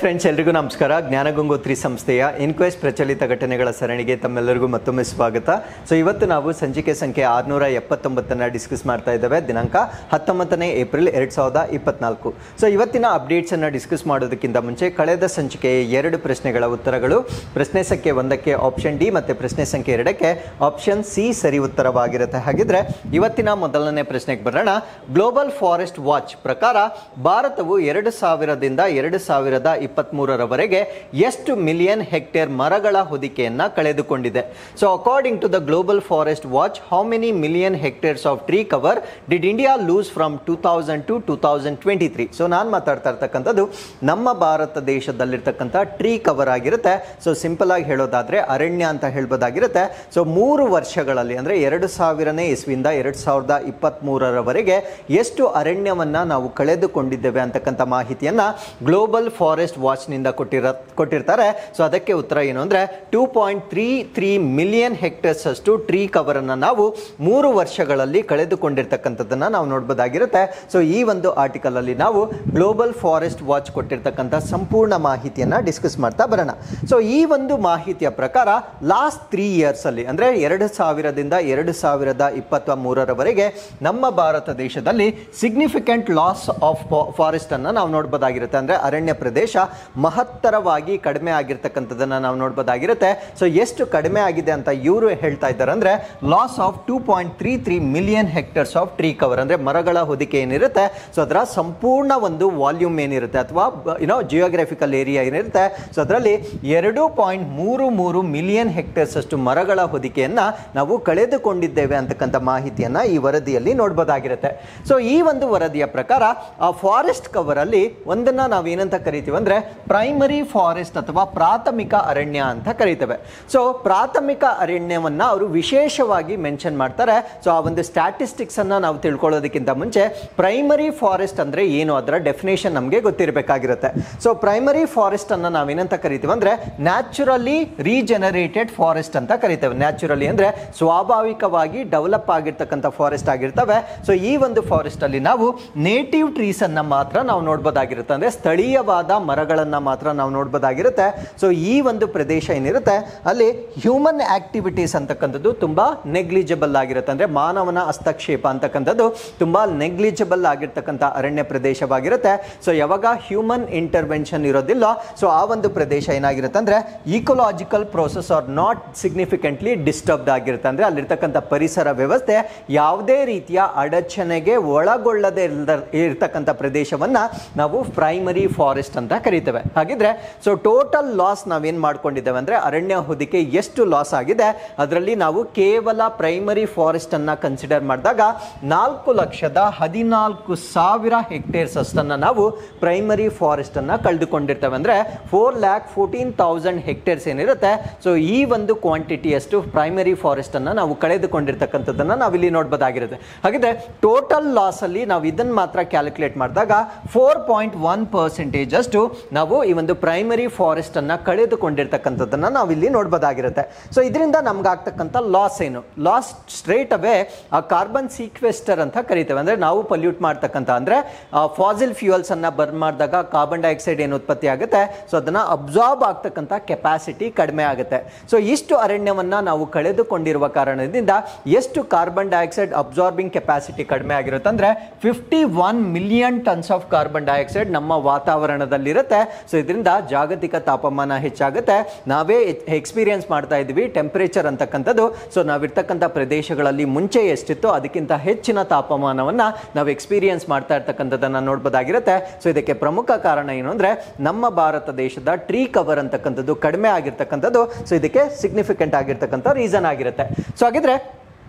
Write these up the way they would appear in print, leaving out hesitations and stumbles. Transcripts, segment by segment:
Friends, ಎಲ್ರಿಗೂ ನಮಸ್ಕಾರ. ಜ್ಞಾನಗಂಗೋತ್ರಿ ಸಂಸ್ಥೆಯ ಇನ್ಕ್ವೆಸ್ಟ್ ಪ್ರಚಲಿತ ಘಟನೆಗಳ ಸರಣಿಗೆ ತಮ್ಮೆಲ್ಲರಿಗೂ ಮತ್ತೊಮ್ಮೆ ಸ್ವಾಗತ. ಸೊ ಇವತ್ತು ನಾವು ಸಂಚಿಕೆ ಸಂಖ್ಯೆ 679 ಡಿಸ್ಕಸ್ ಮಾಡ್ತಾ ಇದ್ದೇವೆ. ದಿನಾಂಕ 19 ಏಪ್ರಿಲ್ 2024. ಸೊ ಇವತ್ತಿನ ಅಪ್ಡೇಟ್ಸನ್ನು ಡಿಸ್ಕಸ್ ಮಾಡೋದಕ್ಕಿಂತ ಮುಂಚೆ ಕಳೆದ ಸಂಚಿಕೆಯ 2 ಪ್ರಶ್ನೆಗಳ ಉತ್ತರಗಳು, ಪ್ರಶ್ನೆ ಸಂಖ್ಯೆ 1ಕ್ಕೆ ಆಪ್ಷನ್ ಡಿ ಮತ್ತು ಪ್ರಶ್ನೆ ಸಂಖ್ಯೆ 2ಕ್ಕೆ ಆಪ್ಷನ್ ಸಿ ಸರಿ ಉತ್ತರವಾಗಿರುತ್ತೆ. ಹಾಗಿದ್ರೆ ಇವತ್ತಿನ ಮೊದಲನೇ ಪ್ರಶ್ನೆಗೆ ಬರೋಣ. ಗ್ಲೋಬಲ್ ಫಾರೆಸ್ಟ್ ವಾಚ್ ಪ್ರಕಾರ ಭಾರತವು 2000ದಿಂದ 2023ರವರೆಗೆ ಎಷ್ಟು ಮಿಲಿಯನ್ ಹೆಕ್ಟೇರ್ ಮರಗಳ ಹೊದಿಕೆಯನ್ನ ಕಳೆದುಕೊಂಡಿದೆ? So according to the global forest watch, how many million hectares of tree cover did India lose from 2000 to 2023? So ನಾನು ಮಾತಾಡ್ತಾ ಇರ್ತಕ್ಕಂಥದ್ದು ನಮ್ಮ ಭಾರತ ದೇಶದಲ್ಲಿರ್ತಕ್ಕಂಥ ಟ್ರೀ ಕವರ್ ಆಗಿರುತ್ತೆ. ಸೊ ಸಿಂಪಲ್ ಆಗಿ ಹೇಳೋದಾದ್ರೆ ಅರಣ್ಯ ಅಂತ ಹೇಳ್ಬೋದಾಗಿರುತ್ತೆ. ಸೊ 3 ವರ್ಷಗಳಲ್ಲಿ ಅಂದ್ರೆ 2000ನೇ ಇಸ್ವಿಯಿಂದ 2023ರವರೆಗೆ ಎಷ್ಟು ಅರಣ್ಯವನ್ನ ನಾವು ಕಳೆದುಕೊಂಡಿದ್ದೇವೆ ಅಂತಕ್ಕಂಥ ಮಾಹಿತಿಯನ್ನ ಗ್ಲೋಬಲ್ ಫಾರೆಸ್ಟ್ ವಾಚ್ ನಿಂದ ಕೊಟ್ಟಿರ್ತಾರೆ. ಸೊ ಅದಕ್ಕೆ ಉತ್ತರ ಏನು ಅಂದ್ರೆ 2.33 ಮಿಲಿಯನ್ ಹೆಕ್ಟೇರ್ಸ್ ಅಷ್ಟು ಟ್ರೀ ಕವರ್ ಅನ್ನ ನಾವು 3 ವರ್ಷಗಳಲ್ಲಿ ಕಳೆದುಕೊಂಡಿರ್ತಕ್ಕಂಥದ್ದನ್ನ ನಾವು ನೋಡಬಹುದಾಗಿರುತ್ತೆ. ಸೊ ಈ ಒಂದು ಆರ್ಟಿಕಲ್ ಅಲ್ಲಿ ನಾವು ಗ್ಲೋಬಲ್ ಫಾರೆಸ್ಟ್ ವಾಚ್ ಕೊಟ್ಟಿರ್ತಕ್ಕಂಥ ಸಂಪೂರ್ಣ ಮಾಹಿತಿಯನ್ನ ಡಿಸ್ಕಸ್ ಮಾಡ್ತಾ ಬರೋಣ. ಸೊ ಈ ಒಂದು ಮಾಹಿತಿಯ ಪ್ರಕಾರ ಲಾಸ್ಟ್ 3 ಇಯರ್ಸ್ ಅಲ್ಲಿ ಅಂದ್ರೆ 2000ದಿಂದ 2023ರವರೆಗೆ ನಮ್ಮ ಭಾರತ ದೇಶದಲ್ಲಿ ಸಿಗ್ನಿಫಿಕೆಂಟ್ ಲಾಸ್ ಆಫ್ ಫಾರೆಸ್ಟ್ ಅನ್ನ ನಾವು ನೋಡಬಹುದಾಗಿರುತ್ತೆ. ಅಂದ್ರೆ ಅರಣ್ಯ ಪ್ರದೇಶ ಮಹತ್ತರವಾಗಿ ಕಡಿಮೆ ಆಗಿರ್ತಕ್ಕಂಥದ್ದನ್ನ ನಾವು ನೋಡಬಹುದಾಗಿರುತ್ತೆ. ಸೊ ಎಷ್ಟು ಕಡಿಮೆ ಆಗಿದೆ ಅಂತ ಇವರು ಹೇಳ್ತಾ ಇದ್ದಾರೆ ಅಂದ್ರೆ loss of 2.33 million hectares of tree cover, ಅಂದ್ರೆ ಮರಗಳ ಹೊದಿಕೆ ಏನಿರುತ್ತೆ, ಸೊ ಅದರ ಸಂಪೂರ್ಣ ಒಂದು ವಾಲ್ಯೂಮ್ ಏನಿರುತ್ತೆ ಅಥವಾ ಜಿಯೋಗ್ರಫಿಕಲ್ ಏರಿಯಾ ಏನಿರುತ್ತೆ, ಸೊ ಅದರಲ್ಲಿ 2.33 ಮಿಲಿಯನ್ ಹೆಕ್ಟೇರ್ಸ್ ಅಷ್ಟು ಮರಗಳ ಹೊದಿಕೆಯನ್ನ ನಾವು ಕಳೆದುಕೊಂಡಿದ್ದೇವೆ ಅಂತಕ್ಕಂಥ ಮಾಹಿತಿಯನ್ನ ಈ ವರದಿಯಲ್ಲಿ ನೋಡಬಹುದಾಗಿರುತ್ತೆ. ಸೊ ಈ ಒಂದು ವರದಿಯ ಪ್ರಕಾರ ಆ ಫಾರೆಸ್ಟ್ ಕವರ್ ಅಲ್ಲಿ ಒಂದನ್ನ ನಾವು ಏನಂತ ಕರಿತೀವಿ ಅಂದ್ರೆ ಪ್ರೈಮರಿ ಫಾರೆಸ್ಟ್ ಅಥವಾ ಪ್ರಾಥಮಿಕ ಅರಣ್ಯ ಅಂತ ಕರೀತೇವೆ. ಸೊ ಪ್ರಾಥಮಿಕ ಅರಣ್ಯವನ್ನ ಅವರು ವಿಶೇಷವಾಗಿ ಮೆನ್ಷನ್ ಮಾಡ್ತಾರೆ. ಸೊ ಆ ಒಂದು ಸ್ಟ್ಯಾಟಿಸ್ಟಿಕ್ಸ್ ಅನ್ನ ನಾವು ತಿಳ್ಕೊಳ್ಳೋದಕ್ಕಿಂತ ಮುಂಚೆ ಪ್ರೈಮರಿ ಫಾರೆಸ್ಟ್ ಅಂದ್ರೆ ಏನು, ಅದರ ಡೆಫಿನೇಷನ್ ನಮಗೆ ಗೊತ್ತಿರಬೇಕಾಗಿರುತ್ತೆ. ಸೊ ಪ್ರೈಮರಿ ಫಾರೆಸ್ಟ್ ಅನ್ನ ನಾವೇನಂತ ಕರಿತೀವಿ ಅಂದ್ರೆ ನ್ಯಾಚುರಲಿ ರೀಜೆನರೇಟೆಡ್ ಫಾರೆಸ್ಟ್ ಅಂತ ಕರಿತೇವೆ. ನ್ಯಾಚುರಲಿ ಅಂದ್ರೆ ಸ್ವಾಭಾವಿಕವಾಗಿ ಡೆವಲಪ್ ಆಗಿರ್ತಕ್ಕಂಥ ಫಾರೆಸ್ಟ್ ಆಗಿರ್ತವೆ. ಸೊ ಈ ಒಂದು ಫಾರೆಸ್ಟ್ ಅಲ್ಲಿ ನಾವು ನೇಟಿವ್ ಟ್ರೀಸ್ ಅನ್ನ ಮಾತ್ರ ನಾವು ನೋಡಬಹುದಾಗಿರುತ್ತೆ, ಅಂದ್ರೆ ಸ್ಥಳೀಯವಾದ ಮರಗಳನ್ನ ಮಾತ್ರ ನಾವು ನೋಡಬಹುದಾಗಿರುತ್ತೆ. ಸೊ ಈ ಒಂದು ಪ್ರದೇಶ ಏನಿರುತ್ತೆ ಅಲ್ಲಿ ಹ್ಯೂಮನ್ ಆಕ್ಟಿವಿಟೀಸ್ ಅಂತಕ್ಕಂಥದ್ದು ತುಂಬಾ ನೆಗ್ಲಿಜಿಬಲ್ ಆಗಿರುತ್ತೆ, ಅಂದ್ರೆ ಮಾನವನ ಹಸ್ತಕ್ಷೇಪ ಅಂತಕ್ಕಂಥದ್ದು ತುಂಬಾ ನೆಗ್ಲಿಜಿಬಲ್ ಆಗಿರ್ತಕ್ಕಂಥ ಅರಣ್ಯ ಪ್ರದೇಶವಾಗಿರುತ್ತೆ. ಸೊ ಯಾವಾಗ ಹ್ಯೂಮನ್ ಇಂಟರ್ವೆನ್ಷನ್ ಇರೋದಿಲ್ಲ, ಸೊ ಆ ಒಂದು ಪ್ರದೇಶ ಏನಾಗಿರುತ್ತೆ ಅಂದ್ರೆ ecological process are not significantly disturbed ಆಗಿರುತ್ತೆ, ಅಂದ್ರೆ ಅಲ್ಲಿರ್ತಕ್ಕಂಥ ಪರಿಸರ ವ್ಯವಸ್ಥೆ ಯಾವುದೇ ರೀತಿಯ ಅಡಚಣೆಗೆ ಒಳಗೊಳ್ಳದೆ ಇರತಕ್ಕಂಥ ಪ್ರದೇಶವನ್ನ ನಾವು ಪ್ರೈಮರಿ ಫಾರೆಸ್ಟ್ ಅಂತ ಕರೀತೇವೆ. ಹಾಗಿದ್ರೆ ಸೊ ಟೋಟಲ್ ಲಾಸ್ ನಾವೇನ್ ಮಾಡ್ಕೊಂಡಿದ್ದೇವೆ ಅಂದ್ರೆ ಅರಣ್ಯ ಹೊದಿಕೆ ಎಷ್ಟು ಲಾಸ್ ಆಗಿದೆ ಅದರಲ್ಲಿ ನಾವು ಕೇವಲ ಪ್ರೈಮರಿ ಫಾರೆಸ್ಟ್ ಅನ್ನ ಕನ್ಸಿಡರ್ ಮಾಡಿದಾಗ 4,14,000 ಹೆಕ್ಟೇರ್ಸ್ ಅಷ್ಟನ್ನ ನಾವು ಪ್ರೈಮರಿ ಫಾರೆಸ್ಟ್ ಅನ್ನ ಕಳೆದುಕೊಂಡಿರ್ತೇವೆ. ಅಂದ್ರೆ 4,14,000 ಹೆಕ್ಟೇರ್ಸ್ ಏನಿರುತ್ತೆ, ಸೊ ಈ ಒಂದು ಕ್ವಾಂಟಿಟಿ ಅಷ್ಟು ಪ್ರೈಮರಿ ಫಾರೆಸ್ಟ್ ಅನ್ನ ನಾವು ಕಳೆದುಕೊಂಡಿರ್ತಕ್ಕಂಥದ್ದನ್ನ ನಾವಿಲ್ಲಿ ನೋಡಬಹುದಾಗಿರುತ್ತೆ. ಹಾಗಿದ್ರೆ ಟೋಟಲ್ ಲಾಸ್ ಅಲ್ಲಿ ನಾವು ಇದನ್ನ ಮಾತ್ರ ಕ್ಯಾಲ್ಕುಲೇಟ್ ಮಾಡಿದಾಗ 4.1% ಅಷ್ಟು ನಾವು ಈ ಒಂದು ಪ್ರೈಮರಿ ಫಾರೆಸ್ಟ್ ಅನ್ನ ಕಳೆದುಕೊಂಡಿರ್ತಕ್ಕಂಥದ್ದನ್ನ ನಾವು ಇಲ್ಲಿ ನೋಡಬಹುದಾಗಿರುತ್ತೆ. ಸೊ ಇದರಿಂದ ನಮ್ಗೆ ಆಗ್ತಕ್ಕಂಥ ಲಾಸ್ ಏನು? ಲಾಸ್ ಸ್ಟ್ರೇಟ್ ಅವೇ ಆ ಕಾರ್ಬನ್ ಸೀಕ್ವೆಸ್ಟರ್ ಅಂತ ಕರಿತೇವೆ. ಅಂದ್ರೆ ನಾವು ಪೊಲ್ಯೂಟ್ ಮಾಡ್ತಕ್ಕಂಥ ಅಂದ್ರೆ ಫಾಸಿಲ್ ಫ್ಯೂಯಲ್ಸ್ ಅನ್ನ ಬರ್ನ್ ಮಾಡಿದಾಗ ಕಾರ್ಬನ್ ಡೈಆಕ್ಸೈಡ್ ಏನು ಉತ್ಪತ್ತಿ ಆಗುತ್ತೆ, ಸೊ ಅದನ್ನ ಅಬ್ಸಾರ್ಬ್ ಆಗ್ತಕ್ಕಂಥ ಕೆಪಾಸಿಟಿ ಕಡಿಮೆ ಆಗುತ್ತೆ. ಸೊ ಇಷ್ಟು ಅರಣ್ಯವನ್ನ ನಾವು ಕಳೆದುಕೊಂಡಿರುವ ಕಾರಣದಿಂದ ಎಷ್ಟು ಕಾರ್ಬನ್ ಡೈಆಕ್ಸೈಡ್ ಅಬ್ಸಾರ್ಬಿಂಗ್ ಕೆಪಾಸಿಟಿ ಕಡಿಮೆ ಆಗಿರುತ್ತೆ ಅಂದ್ರೆ 51 million tons of carbon dioxide ನಮ್ಮ ವಾತಾವರಣದಲ್ಲಿರುತ್ತೆ. ಸೊ ಇದರಿಂದ ಜಾಗತಿಕ ತಾಪಮಾನ ಹೆಚ್ಚಾಗುತ್ತೆ. ನಾವೇ ಎಕ್ಸ್ಪೀರಿಯನ್ಸ್ ಮಾಡ್ತಾ ಇದ್ವಿ ಟೆಂಪರೇಚರ್ ಅಂತಕ್ಕಂಥದ್ದು. ಸೊ ನಾವಿರ್ತಕ್ಕಂಥ ಪ್ರದೇಶಗಳಲ್ಲಿ ಮುಂಚೆ ಎಷ್ಟಿತ್ತು ಅದಕ್ಕಿಂತ ಹೆಚ್ಚಿನ ತಾಪಮಾನವನ್ನ ನಾವು ಎಕ್ಸ್ಪೀರಿಯನ್ಸ್ ಮಾಡ್ತಾ ಇರ್ತಕ್ಕಂಥದ್ದನ್ನ ನೋಡಬಹುದಾಗಿರುತ್ತೆ. ಸೊ ಇದಕ್ಕೆ ಪ್ರಮುಖ ಕಾರಣ ಏನು ಅಂದ್ರೆ ನಮ್ಮ ಭಾರತ ದೇಶದ ಟ್ರೀ ಕವರ್ ಅಂತಕ್ಕಂಥದ್ದು ಕಡಿಮೆ ಆಗಿರ್ತಕ್ಕಂಥದ್ದು. ಸೊ ಇದಕ್ಕೆ ಸಿಗ್ನಿಫಿಕೆಂಟ್ ಆಗಿರ್ತಕ್ಕಂಥ ರೀಸನ್ ಆಗಿರುತ್ತೆ. ಸೊ ಹಾಗಿದ್ರೆ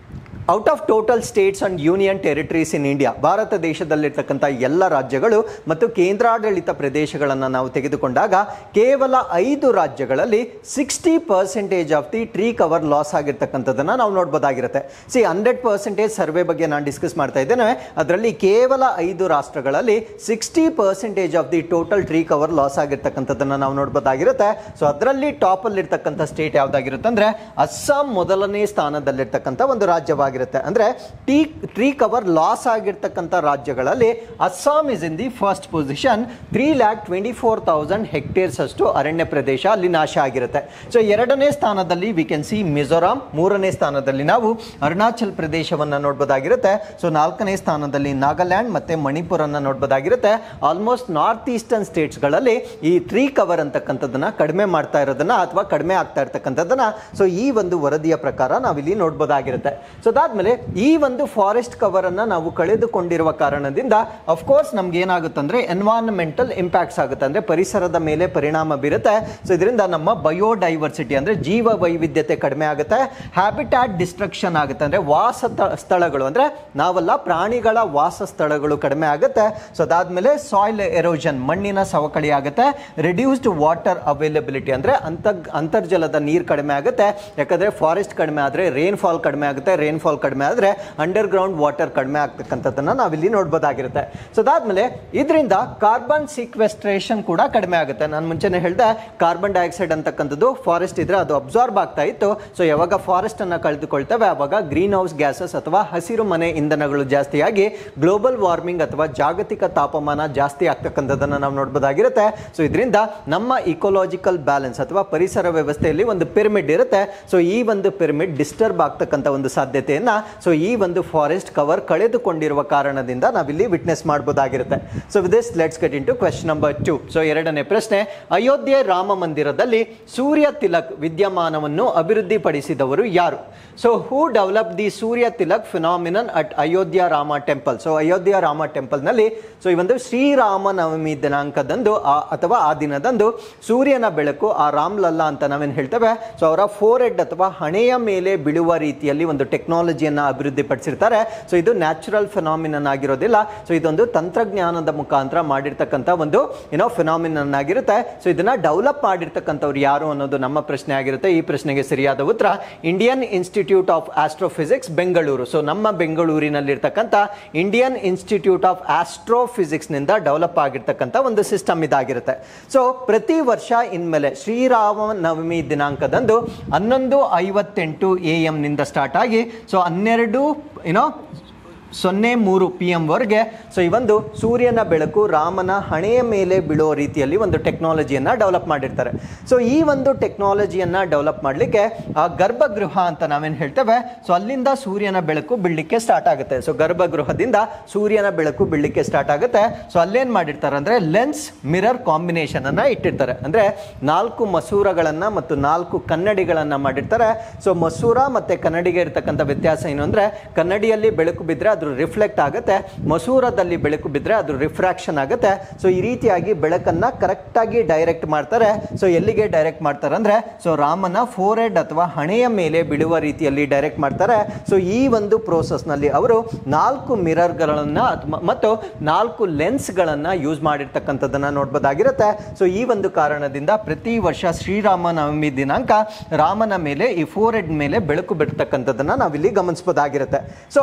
out of total states and union territories in India, ಭಾರತ ದೇಶದಲ್ಲಿರ್ತಕ್ಕಂಥ ಎಲ್ಲ ರಾಜ್ಯಗಳು ಮತ್ತು ಕೇಂದ್ರಾಡಳಿತ ಪ್ರದೇಶಗಳನ್ನು ನಾವು ತೆಗೆದುಕೊಂಡಾಗ ಕೇವಲ 5 ರಾಜ್ಯಗಳಲ್ಲಿ 60% of the tree cover loss ಆಗಿರ್ತಕ್ಕಂಥದ್ದನ್ನು ನಾವು ನೋಡಬಹುದಾಗಿರುತ್ತೆ. 100% ಸರ್ವೆ ಬಗ್ಗೆ ನಾನು ಡಿಸ್ಕಸ್ ಮಾಡ್ತಾ ಇದ್ದೇನೆ. ಅದರಲ್ಲಿ ಕೇವಲ 5 ರಾಷ್ಟ್ರಗಳಲ್ಲಿ 60% of the total tree cover loss ಆಗಿರ್ತಕ್ಕಂಥದ್ದನ್ನು ನಾವು ನೋಡಬಹುದಾಗಿರುತ್ತೆ. ಸೊ ಅದರಲ್ಲಿ ಟಾಪ್ ಅಲ್ಲಿ ಇರ್ತಕ್ಕಂಥ ಸ್ಟೇಟ್ ಯಾವ್ದಾಗಿರುತ್ತೆ ಅಂದ್ರೆ ಅಸ್ಸಾಂ ಮೊದಲನೇ ಸ್ಥಾನದಲ್ಲಿರ್ತಕ್ಕಂಥ ಒಂದು ರಾಜ್ಯವಾಗಿದೆ. ಆಗಿರುತ್ತೆ. ಅಂದರೆ ಟ್ರೀ ಕವರ್ ಲಾಸ್ ಆಗಿರ್ತಕ್ಕಂಥ ರಾಜ್ಯಗಳಲ್ಲಿ Assam is in the first position. 3,24,000 hectares ಅಷ್ಟು ಅರಣ್ಯ ಪ್ರದೇಶ ಅಲ್ಲಿ ನಾಶ ಆಗಿರುತ್ತೆ. ಸೊ ಎರಡನೇ ಸ್ಥಾನದಲ್ಲಿ ವಿ ಕ್ಯಾನ್ ಸಿ ಮಿಜೋರಾಂ, ಮೂರನೇ ಸ್ಥಾನದಲ್ಲಿ ನಾವು ಅರುಣಾಚಲ್ ಪ್ರದೇಶವನ್ನು ನೋಡ್ಬೋದಾಗಿರುತ್ತೆ. ಸೊ ನಾಲ್ಕನೇ ಸ್ಥಾನದಲ್ಲಿ ನಾಗಾಲ್ಯಾಂಡ್ ಮತ್ತೆ ಮಣಿಪುರ ಅನ್ನ ನೋಡ್ಬೋದಾಗಿರುತ್ತೆ. ಆಲ್ಮೋಸ್ಟ್ ನಾರ್ತ್ ಈಸ್ಟರ್ನ್ ಸ್ಟೇಟ್ಸ್ಗಳಲ್ಲಿ ಈ ಟ್ರೀ ಕವರ್ ಅಂತಕ್ಕಂಥದ್ದನ್ನ ಕಡಿಮೆ ಮಾಡ್ತಾ ಇರೋದನ್ನ ಅಥವಾ ಕಡಿಮೆ ಆಗ್ತಾ ಇರ್ತಕ್ಕಂಥದ್ದನ್ನ ಸೊ ಈ ಒಂದು ವರದಿಯ ಪ್ರಕಾರ ನಾವಿಲ್ಲಿ ನೋಡ್ಬೋದಾಗಿರುತ್ತೆ. ಸೊ ಅದಾದ್ಮೇಲೆ ಈ ಒಂದು ಫಾರೆಸ್ಟ್ ಕವರ್ ಅನ್ನ ನಾವು ಕಳೆದುಕೊಂಡಿರುವ ಕಾರಣದಿಂದ ಅಫ್ಕೋರ್ಸ್ ನಮ್ಗೆ ಏನಾಗುತ್ತಂದ್ರೆ ಎನ್ವೈರನ್ಮೆಂಟಲ್ ಇಂಪ್ಯಾಕ್ಟ್ಸ್ ಆಗುತ್ತೆ, ಅಂದ್ರೆ ಪರಿಸರದ ಮೇಲೆ ಪರಿಣಾಮ ಬೀರುತ್ತೆ. ಸೊ ಇದರಿಂದ ನಮ್ಮ ಬಯೋಡೈವರ್ಸಿಟಿ ಅಂದ್ರೆ ಜೀವ ವೈವಿಧ್ಯತೆ ಕಡಿಮೆ ಆಗುತ್ತೆ. ಹ್ಯಾಬಿಟ್ಯಾಟ್ ಡಿಸ್ಟ್ರಕ್ಷನ್ ಆಗುತ್ತೆ, ಅಂದ್ರೆ ವಾಸ ಸ್ಥಳಗಳು ಅಂದ್ರೆ ನಾವೆಲ್ಲ ಪ್ರಾಣಿಗಳ ವಾಸ ಸ್ಥಳಗಳು ಕಡಿಮೆ ಆಗುತ್ತೆ. ಸೊ ಅದಾದ್ಮೇಲೆ ಸಾಯಿಲ್ ಎರೋಷನ್, ಮಣ್ಣಿನ ಸವಕಳಿ ಆಗುತ್ತೆ. ರಿಡ್ಯೂಸ್ಡ್ ವಾಟರ್ ಅವೈಲಬಿಲಿಟಿ ಅಂದ್ರೆ ಅಂತರ್ಜಲದ ನೀರು ಕಡಿಮೆ ಆಗುತ್ತೆ. ಯಾಕಂದ್ರೆ ಫಾರೆಸ್ಟ್ ಕಡಿಮೆ ಆದ್ರೆ ರೇನ್ಫಾಲ್ ಕಡಿಮೆ ಆಗುತ್ತೆ, ರೇನ್ಫಾಲ್ ಕಡಿಮೆ ಆದ್ರೆ ಅಂಡರ್ ಗ್ರೌಂಡ್ ವಾಟರ್ ಕಡಿಮೆ ಆಗ್ತಕ್ಕಂಥದ್ದನ್ನ ನಾವಿಲ್ಲಿ ನೋಡ್ಬೋದಾಗಿರುತ್ತೆ. ಸೊ ಅದಾದ್ಮೇಲೆ ಇದರಿಂದ ಕಾರ್ಬನ್ ಸಿಕ್ವೆಸ್ಟ್ರೇಷನ್ ಕೂಡ ಕಡಿಮೆ ಆಗುತ್ತೆ. ನಾನು ಮುಂಚೆನೆ ಹೇಳಿದೆ ಕಾರ್ಬನ್ ಡೈಆಕ್ಸೈಡ್ ಅಂತಕ್ಕಂಥದ್ದು ಫಾರೆಸ್ಟ್ ಇದ್ರೆ ಅದು ಅಬ್ಸಾರ್ಬ್ ಆಗ್ತಾ ಇತ್ತು. ಸೊ ಯಾವಾಗ ಫಾರೆಸ್ಟ್ ಅನ್ನ ಕಳೆದುಕೊಳ್ತೇವೆ ಆವಾಗ ಗ್ರೀನ್ ಹೌಸ್ ಗ್ಯಾಸಸ್ ಅಥವಾ ಹಸಿರು ಮನೆ ಇಂಧನಗಳು ಜಾಸ್ತಿಯಾಗಿ ಗ್ಲೋಬಲ್ ವಾರ್ಮಿಂಗ್ ಅಥವಾ ಜಾಗತಿಕ ತಾಪಮಾನ ಜಾಸ್ತಿ ಆಗ್ತಕ್ಕಂಥದ್ದನ್ನ ನಾವು ನೋಡ್ಬೋದಾಗಿರುತ್ತೆ. ಸೊ ಇದರಿಂದ ನಮ್ಮ ಇಕೋಲಾಜಿಕಲ್ ಬ್ಯಾಲೆನ್ಸ್ ಅಥವಾ ಪರಿಸರ ವ್ಯವಸ್ಥೆಯಲ್ಲಿ ಒಂದು ಪಿರಮಿಡ್ ಇರುತ್ತೆ. ಸೊ ಈ ಒಂದು ಪಿರಮಿಡ್ ಡಿಸ್ಟರ್ಬ್ ಆಗ್ತಕ್ಕಂಥ ಒಂದು ಸಾಧ್ಯತೆಯನ್ನ ಸೊ ಈ ಒಂದು ಫಾರೆಸ್ಟ್ ಕವರ್ ಕಳೆದುಕೊಂಡಿರುವ ಕಾರಣದಿಂದ ನಾವಿಲ್ಲಿ ವಿಟ್ನೆಸ್ ಮಾಡಬಹುದಾಗಿರುತ್ತೆ. So with this let's get into question number 2. ಸೊ ಎರಡನೇ ಪ್ರಶ್ನೆ, ಅಯೋಧ್ಯೆ ರಾಮ ಮಂದಿರದಲ್ಲಿ ಸೂರ್ಯ ತಿಲಕ್ ವಿದ್ಯಮಾನವನ್ನು ಅಭಿವೃದ್ಧಿಪಡಿಸಿದವರು ಯಾರು? So who develop the Surya Tilak phenomenon at Ayodhya Rama temple? So Ayodhya Rama temple ನಲ್ಲಿ ಸೊ ಈ ಒಂದು ಶ್ರೀರಾಮನವಮಿ ದಿನಾಂಕದಂದು ಅಥವಾ ಆ ದಿನದಂದು ಸೂರ್ಯನ ಬೆಳಕು ಆ ರಾಮ್ಲಲ್ಲಾ ಅಂತ ನಾವೇನು ಹೇಳ್ತೇವೆ ಸೊ ಅವರ ಫೋರ್ ಹೆಡ್ ಅಥವಾ ಹಣೆಯ ಮೇಲೆ ಬೀಳುವ ರೀತಿಯಲ್ಲಿ ಒಂದು ಟೆಕ್ನಾಲಜಿಯನ್ನ ಅಭಿವೃದ್ಧಿಪಡಿಸಿರ್ತಾರೆ. ಸೊ ಇದು ನ್ಯಾಚುರಲ್ ಫಿನಾಮಿನನ್ ಆಗಿರೋದಿಲ್ಲ. ಸೊ ಇದೊಂದು ತಂತ್ರಜ್ಞಾನದ ಮುಖಾಂತರ ಮಾಡಿರ್ತಕ್ಕಂಥ ಒಂದು ಫಿನಾಮಿನನ್ ಆಗಿರುತ್ತೆ. ಸೊ ಇದನ್ನ ಡೆವಲಪ್ ಮಾಡಿರ್ತಕ್ಕಂಥವ್ರು ಯಾರು ಅನ್ನೋದು ನಮ್ಮ ಪ್ರಶ್ನೆ ಆಗಿರುತ್ತೆ. ಈ ಪ್ರಶ್ನೆಗೆ ಸರಿಯಾದ ಉತ್ತರ Indian Institute of Astrophysics Bengaluru. So ನಮ್ಮ ಬೆಂಗಳೂರಿನಲ್ಲಿರ್ತಕ್ಕಂಥ ಇಂಡಿಯನ್ ಇನ್ಸ್ಟಿಟ್ಯೂಟ್ ಆಫ್ ಆಸ್ಟ್ರೋಫಿಸಿಕ್ಸ್ ನಿಂದ ಡೆವಲಪ್ ಆಗಿರ್ತಕ್ಕಂಥ ಒಂದು ಸಿಸ್ಟಮ್ ಇದಾಗಿರುತ್ತೆ. ಸೊ ಪ್ರತಿ ವರ್ಷ ಇನ್ಮೇಲೆ ಶ್ರೀರಾಮ ನವಮಿ ದಿನಾಂಕದಂದು 11:58 AM ನಿಂದ ಸ್ಟಾರ್ಟ್ ಆಗಿ ಸೊ 12:03 PM ವರೆಗೆ ಸೊ ಈ ಒಂದು ಸೂರ್ಯನ ಬೆಳಕು ರಾಮನ ಹಣೆಯ ಮೇಲೆ ಬೀಳೋ ರೀತಿಯಲ್ಲಿ ಒಂದು ಟೆಕ್ನಾಲಜಿಯನ್ನ ಡೆವಲಪ್ ಮಾಡಿರ್ತಾರೆ. ಸೊ ಈ ಒಂದು ಟೆಕ್ನಾಲಜಿಯನ್ನ ಡೆವಲಪ್ ಮಾಡಲಿಕ್ಕೆ ಆ ಗರ್ಭಗೃಹ ಅಂತ ನಾವೇನು ಹೇಳ್ತೇವೆ ಸೊ ಅಲ್ಲಿಂದ ಸೂರ್ಯನ ಬೆಳಕು ಬೀಳಲಿಕ್ಕೆ ಸ್ಟಾರ್ಟ್ ಆಗುತ್ತೆ. ಸೊ ಗರ್ಭಗೃಹದಿಂದ ಸೂರ್ಯನ ಬೆಳಕು ಬೀಳಲಿಕ್ಕೆ ಸ್ಟಾರ್ಟ್ ಆಗುತ್ತೆ. ಸೊ ಅಲ್ಲೇನ್ ಮಾಡಿರ್ತಾರೆ ಅಂದ್ರೆ ಲೆನ್ಸ್ ಮಿರರ್ ಕಾಂಬಿನೇಷನ್ ಅನ್ನ ಇಟ್ಟಿರ್ತಾರೆ. ಅಂದ್ರೆ 4 ಮಸೂರಗಳನ್ನ ಮತ್ತು 4 ಕನ್ನಡಿಗಳನ್ನ ಮಾಡಿರ್ತಾರೆ. ಸೊ ಮಸೂರ ಮತ್ತೆ ಕನ್ನಡಿಗೆ ಇರ್ತಕ್ಕಂಥ ವ್ಯತ್ಯಾಸ ಏನು ಅಂದ್ರೆ ಕನ್ನಡಿಯಲ್ಲಿ ಬೆಳಕು ಬಿದ್ದರೆ ಅದು ರಿಫ್ಲೆಕ್ಟ್ ಆಗುತ್ತೆ, ಮಸೂರದಲ್ಲಿ ಬೆಳಕು ಬಿದ್ದರೆ ಅದು ರಿಫ್ರಾಕ್ಷನ್ ಆಗುತ್ತೆ. ಸೊ ಈ ರೀತಿಯಾಗಿ ಬೆಳಕನ್ನ ಕರೆಕ್ಟ್ ಆಗಿ ಡೈರೆಕ್ಟ್ ಮಾಡ್ತಾರೆ. ಸೊ ಎಲ್ಲಿಗೆ ಡೈರೆಕ್ಟ್ ಮಾಡ್ತಾರೆ ಅಂದ್ರೆ ಸೊ ರಾಮನ ಫೋರ್ ಹೆಡ್ ಅಥವಾ ಹಣೆಯ ಮೇಲೆ ಬೀಳುವ ರೀತಿಯಲ್ಲಿ ಡೈರೆಕ್ಟ್ ಮಾಡ್ತಾರೆ. ಸೊ ಈ ಒಂದು ಪ್ರೋಸೆಸ್ ನಲ್ಲಿ ಅವರು 4 ಮಿರರ್ಗಳನ್ನ ಮತ್ತು 4 ಲೆನ್ಸ್ ಗಳನ್ನ ಯೂಸ್ ಮಾಡಿರ್ತಕ್ಕಂಥದ್ದನ್ನ ನೋಡ್ಬೋದಾಗಿರುತ್ತೆ. ಸೊ ಈ ಒಂದು ಕಾರಣದಿಂದ ಪ್ರತಿ ವರ್ಷ ಶ್ರೀರಾಮ ನವಮಿ ದಿನಾಂಕ ರಾಮನ ಮೇಲೆ ಈ ಫೋರ್ ಹೆಡ್ ಮೇಲೆ ಬೆಳಕು ಬಿಡ್ತಕ್ಕಂಥದ್ದನ್ನ ನಾವಿಲ್ಲಿ ಗಮನಿಸಬಹುದಾಗಿರುತ್ತೆ. ಸೊ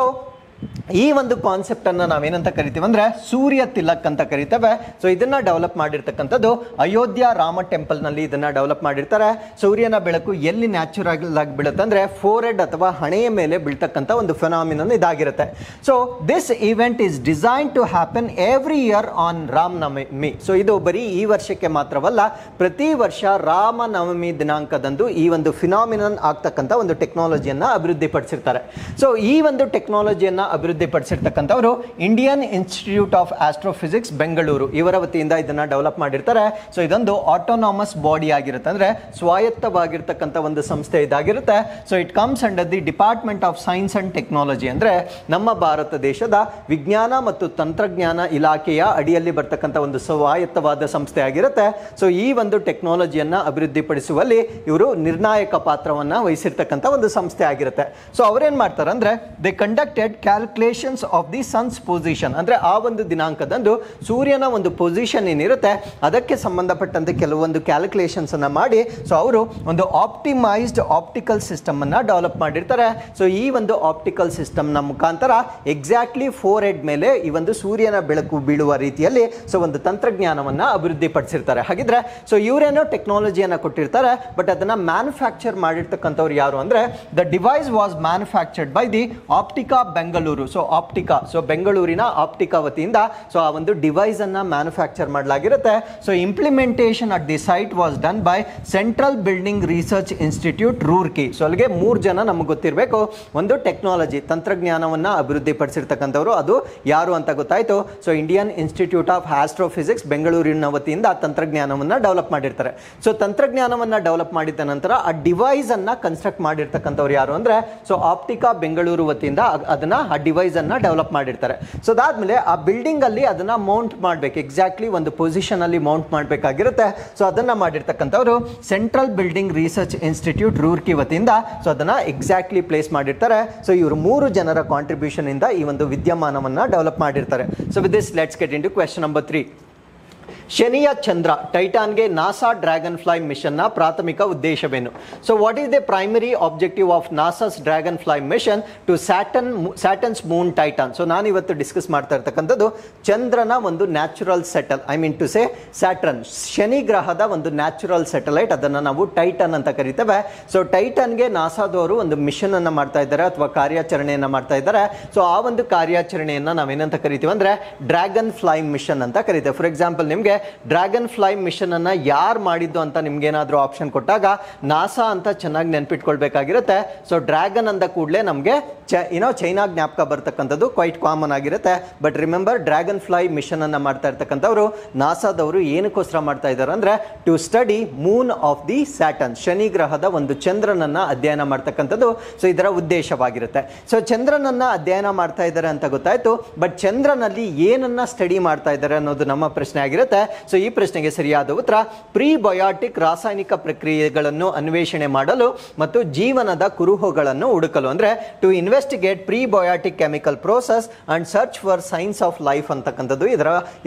ಈ ಒಂದು ಕಾನ್ಸೆಪ್ಟ್ ಅನ್ನ ನಾವೇನಂತ ಕರಿತೀವಿ ಅಂದ್ರೆ ಸೂರ್ಯ ತಿಲಕ್ ಅಂತ ಕರಿತೇವೆ. ಸೊ ಇದನ್ನ ಡೆವಲಪ್ ಮಾಡಿರ್ತಕ್ಕಂಥದ್ದು ಅಯೋಧ್ಯ ರಾಮ ಟೆಂಪಲ್ ನಲ್ಲಿ ಇದನ್ನ ಡೆವಲಪ್ ಮಾಡಿರ್ತಾರೆ. ಸೂರ್ಯನ ಬೆಳಕು ಎಲ್ಲಿ ನ್ಯಾಚುರಲ್ ಆಗಿ ಬೀಳುತ್ತೆ ಅಂದ್ರೆ ಫೋರ್ ಹೆಡ್ ಅಥವಾ ಹಣೆಯ ಮೇಲೆ ಬೀಳ್ತಕ್ಕಂಥ ಒಂದು ಫೆನಾಮಿನನ್ ಇದಾಗಿರುತ್ತೆ. So this event is design to happen every year on Ram Navami. So ಇದು ಬರೀ ಈ ವರ್ಷಕ್ಕೆ ಮಾತ್ರವಲ್ಲ, ಪ್ರತಿ ವರ್ಷ ರಾಮ ನವಮಿ ದಿನಾಂಕದಂದು ಈ ಒಂದು ಫಿನಾಮಿನನ್ ಆಗ್ತಕ್ಕಂಥ ಒಂದು ಟೆಕ್ನಾಲಜಿಯನ್ನ ಅಭಿವೃದ್ಧಿಪಡಿಸಿರ್ತಾರೆ. ಸೊ ಈ ಒಂದು ಟೆಕ್ನಾಲಜಿಯನ್ನ ಅಭಿವೃದ್ಧಿಪಡಿಸಿರ್ತಕ್ಕಂಥವರು Indian Institute of Astrophysics Bengaluru ಇವರ ವತಿಯಿಂದ ಇದನ್ನ ಡೆವಲಪ್ ಮಾಡಿರ್ತಾರೆ. ಸೊ ಇದೊಂದು ಆಟೋನಾಮಸ್ ಬಾಡಿ ಆಗಿರುತ್ತೆ, ಅಂದ್ರೆ ಸ್ವಾಯತ್ತವಾಗಿರ್ತಕ್ಕಂಥ ಒಂದು ಸಂಸ್ಥೆ ಇದಾಗಿರುತ್ತೆ. So it comes under the department of science and technology, ಅಂದ್ರೆ ನಮ್ಮ ಭಾರತ ದೇಶದ ವಿಜ್ಞಾನ ಮತ್ತು ತಂತ್ರಜ್ಞಾನ ಇಲಾಖೆಯ ಅಡಿಯಲ್ಲಿ ಬರ್ತಕ್ಕಂಥ ಒಂದು ಸ್ವಾಯತ್ತವಾದ ಸಂಸ್ಥೆ ಆಗಿರುತ್ತೆ. ಸೊ ಈ ಒಂದು ಟೆಕ್ನಾಲಜಿಯನ್ನ ಅಭಿವೃದ್ಧಿಪಡಿಸುವಲ್ಲಿ ಇವರು ನಿರ್ಣಾಯಕ ಪಾತ್ರವನ್ನ ವಹಿಸಿರ್ತಕ್ಕಂಥ ಒಂದು ಸಂಸ್ಥೆ ಆಗಿರುತ್ತೆ. ಸೊ ಅವರೇನ್ ಮಾಡ್ತಾರೆ ಅಂದ್ರೆ they conducted calculations of the sons position, ಅಂದರೆ ಆ ಒಂದು ದಿನಾಂಕದಂದು ಸೂರ್ಯನ ಒಂದು ಪೊಸಿಷನ್ ಏನಿರುತ್ತೆ ಅದಕ್ಕೆ ಸಂಬಂಧಪಟ್ಟಂತೆ ಕೆಲವೊಂದು ಕ್ಯಾಲ್ಕುಲೇಷನ್ಸ್ ಅನ್ನ ಮಾಡಿ ಸೊ ಅವರು ಒಂದು ಆಪ್ಟಿಮೈಸ್ಡ್ ಆಪ್ಟಿಕಲ್ ಸಿಸ್ಟಮ್ ಅನ್ನ ಡೆವಲಪ್ ಮಾಡಿರ್ತಾರೆ. ಸೊ ಈ ಒಂದು ಆಪ್ಟಿಕಲ್ ಸಿಸ್ಟಮ್ ನ ಮುಖಾಂತರ ಎಕ್ಸಾಕ್ಟ್ಲಿ ಫೋರ್ ಹೆಡ್ ಮೇಲೆ ಈ ಒಂದು ಸೂರ್ಯನ ಬೆಳಕು ಬೀಳುವ ರೀತಿಯಲ್ಲಿ ಸೊ ಒಂದು ತಂತ್ರಜ್ಞಾನವನ್ನ ಅಭಿವೃದ್ಧಿ ಪಡಿಸಿರ್ತಾರೆ. ಹಾಗಿದ್ರೆ ಸೊ ಇವರೇನೋ ಟೆಕ್ನಾಲಜಿಯನ್ನ ಕೊಟ್ಟಿರ್ತಾರೆ, ಬಟ್ ಅದನ್ನ ಮ್ಯಾನುಫ್ಯಾಕ್ಚರ್ ಮಾಡಿರ್ತಕ್ಕಂಥವ್ರು ಯಾರು ಅಂದ್ರೆ the device was manufactured by the Optica Bengaluru. So Optica, so ಬೆಂಗಳೂರಿನ ಆಪ್ಟಿಕಾ ವತಿಯಿಂದ ಸೊ ಆ ಒಂದು ಡಿವೈಸ್ ಅನ್ನ ಮ್ಯಾನುಫ್ಯಾಕ್ಚರ್ ಮಾಡಲಾಗಿರುತ್ತೆ. So implementation at the site was done by Central Building Research Institute Roorkee. So ಅಲ್ಲಿಗೆ 3 ಜನ ನಮಗೆ ಗೊತ್ತಿರಬೇಕು. ಒಂದು ಟೆಕ್ನಾಲಜಿ ತಂತ್ರಜ್ಞಾನವನ್ನ ಅಭಿವೃದ್ಧಿ ಪಡಿಸಿರ್ತಕ್ಕಂಥವ್ರು, ಅದು ಯಾರು ಅಂತ ಗೊತ್ತಾಯ್ತು. So Indian Institute of astrophysics ಬೆಂಗಳೂರಿನ ವತಿಯಿಂದ ತಂತ್ರಜ್ಞಾನವನ್ನ ಡೆವಲಪ್ ಮಾಡಿರ್ತಾರೆ. ಸೊ ತಂತ್ರಜ್ಞಾನವನ್ನ ಡೆವಲಪ್ ಮಾಡಿದ ನಂತರ ಆ ಡಿವೈಸ್ ಅನ್ನ ಕನ್ಸ್ಟ್ರಕ್ಟ್ ಮಾಡಿರ್ತಕ್ಕಂಥವ್ರು ಯಾರು ಅಂದ್ರೆ ಸೊ ಆಪ್ಟಿಕಾ ಬೆಂಗಳೂರು ವತಿಯಿಂದ ಅದನ್ನ ಆ ಡಿವೈಸ್ ಅನ್ನ ಡೆವಲಪ್ ಮಾಡಿರ್ತಾರೆ. ಸೊ ಅದಾದ್ಮೇಲೆ ಆ ಬಿಲ್ಡಿಂಗ್ ಅಲ್ಲಿ ಅದನ್ನ ಮೌಂಟ್ ಮಾಡಬೇಕು, ಎಕ್ಸಾಕ್ಟ್ಲಿ ಒಂದು ಪೊಸಿಷನ್ ಅಲ್ಲಿ ಮೌಂಟ್ ಮಾಡಬೇಕಾಗಿರುತ್ತೆ. ಸೊ ಅದನ್ನ ಮಾಡಿರ್ತಕ್ಕಂಥವ್ರು Central Building Research Institute Roorkee ವತಿಯಿಂದ ಸೊ ಅದನ್ನ ಎಕ್ಸಾಕ್ಟ್ಲಿ ಪ್ಲೇಸ್ ಮಾಡಿರ್ತಾರೆ. ಸೊ ಇವರು 3 ಜನರ ಕಾಂಟ್ರಿಬ್ಯೂಷನ್ ಇಂದ ಈ ಒಂದು ವಿದ್ಯಮಾನವನ್ನ ಡೆವಲಪ್ ಮಾಡಿರ್ತಾರೆ. So with this let's get into question number 3. ಶನಿಯ ಚಂದ್ರ ಟೈಟಾನ್ಗೆ ನಾಸಾ ಡ್ರ್ಯಾಗನ್ ಫ್ಲೈ ಮಿಷನ್ನ ಪ್ರಾಥಮಿಕ ಉದ್ದೇಶವೇನು? So what is the primary objective of NASA's Dragonfly mission to Saturn's moon Titan? So ನಾನು ಇವತ್ತು ಡಿಸ್ಕಸ್ ಮಾಡ್ತಾ ಇರ್ತಕ್ಕಂಥದ್ದು ಚಂದ್ರನ ಒಂದು natural satellite, I mean to say Saturn, ಶನಿ ಗ್ರಹದ ಒಂದು ನ್ಯಾಚುರಲ್ ಸೆಟಲೈಟ್, ಅದನ್ನು ನಾವು ಟೈಟನ್ ಅಂತ ಕರಿತೇವೆ. ಸೊ ಟೈಟನ್ಗೆ ನಾಸಾದವರು ಒಂದು ಮಿಷನ್ ಅನ್ನು ಮಾಡ್ತಾ ಇದ್ದಾರೆ ಅಥವಾ ಕಾರ್ಯಾಚರಣೆಯನ್ನು ಮಾಡ್ತಾ ಇದ್ದಾರೆ. ಸೊ ಆ ಒಂದು ಕಾರ್ಯಾಚರಣೆಯನ್ನು ನಾವೇನಂತ ಕರಿತೀವಿ ಅಂದ್ರೆ ಡ್ರ್ಯಾಗನ್ ಫ್ಲೈ ಮಿಷನ್ ಅಂತ ಕರಿತೇವೆ. ಫಾರ್ ಎಕ್ಸಾಂಪಲ್ ನಿಮಗೆ ಡ್ರ್ಯಾಗನ್ ಫ್ಲೈ ಮಿಷನ್ ಅನ್ನ ಯಾರು ಮಾಡಿದ್ದು ಅಂತ ನಿಮ್ಗೆ ಏನಾದರೂ ಆಪ್ಷನ್ ಕೊಟ್ಟಾಗ ನಾಸಾ ಅಂತ ಚೆನ್ನಾಗಿ ನೆನ್ಪಿಟ್ಕೊಳ್ಬೇಕಾಗಿರುತ್ತೆ. ಸೊ ಡ್ರ್ಯಾಗನ್ ಅಂದ ಕೂಡಲೇ ನಮಗೆ ಚೈನಾ ಜ್ಞಾಪಕ ಬರ್ತಕ್ಕಂಥದ್ದು ಕ್ವೈಟ್ ಕಾಮನ್ ಆಗಿರುತ್ತೆ. But remember, Dragonfly mission ಅನ್ನ ಮಾಡ್ತಾ ಇರ್ತಕ್ಕಂಥವ್ರು ನಾಸಾದವರು ಏನಕ್ಕೋಸ್ಕರ ಮಾಡ್ತಾ ಇದ್ದಾರೆ ಅಂದ್ರೆ to study moon of the Saturn, ಶನಿ ಗ್ರಹದ ಒಂದು ಚಂದ್ರನನ್ನ ಅಧ್ಯಯನ ಮಾಡ್ತಕ್ಕಂಥದ್ದು ಸೊ ಇದರ ಉದ್ದೇಶವಾಗಿರುತ್ತೆ. ಸೊ ಚಂದ್ರನನ್ನ ಅಧ್ಯಯನ ಮಾಡ್ತಾ ಇದ್ದಾರೆ ಅಂತ ಗೊತ್ತಾಯ್ತು, ಬಟ್ ಚಂದ್ರನಲ್ಲಿ ಏನನ್ನ ಸ್ಟಡಿ ಮಾಡ್ತಾ ಇದ್ದಾರೆ ಅನ್ನೋದು ನಮ್ಮ ಪ್ರಶ್ನೆ ಆಗಿರುತ್ತೆ. ಸೊ ಈ ಪ್ರಶ್ನೆಗೆ ಸರಿಯಾದ ಉತ್ತರ ಪ್ರೀಬಯೋಟಿಕ್, ರಾಸಾಯನಿಕ ಪ್ರಕ್ರಿಯೆಗಳನ್ನು ಅನ್ವೇಷಣೆ ಮಾಡಲು ಮತ್ತು ಜೀವನದ ಕುರುಹುಗಳನ್ನು ಹುಡುಕಲು, ಅಂದ್ರೆ to investigate prebiotic chemical process and search for signs of life ಅಂತಕ್ಕಂಥದ್ದು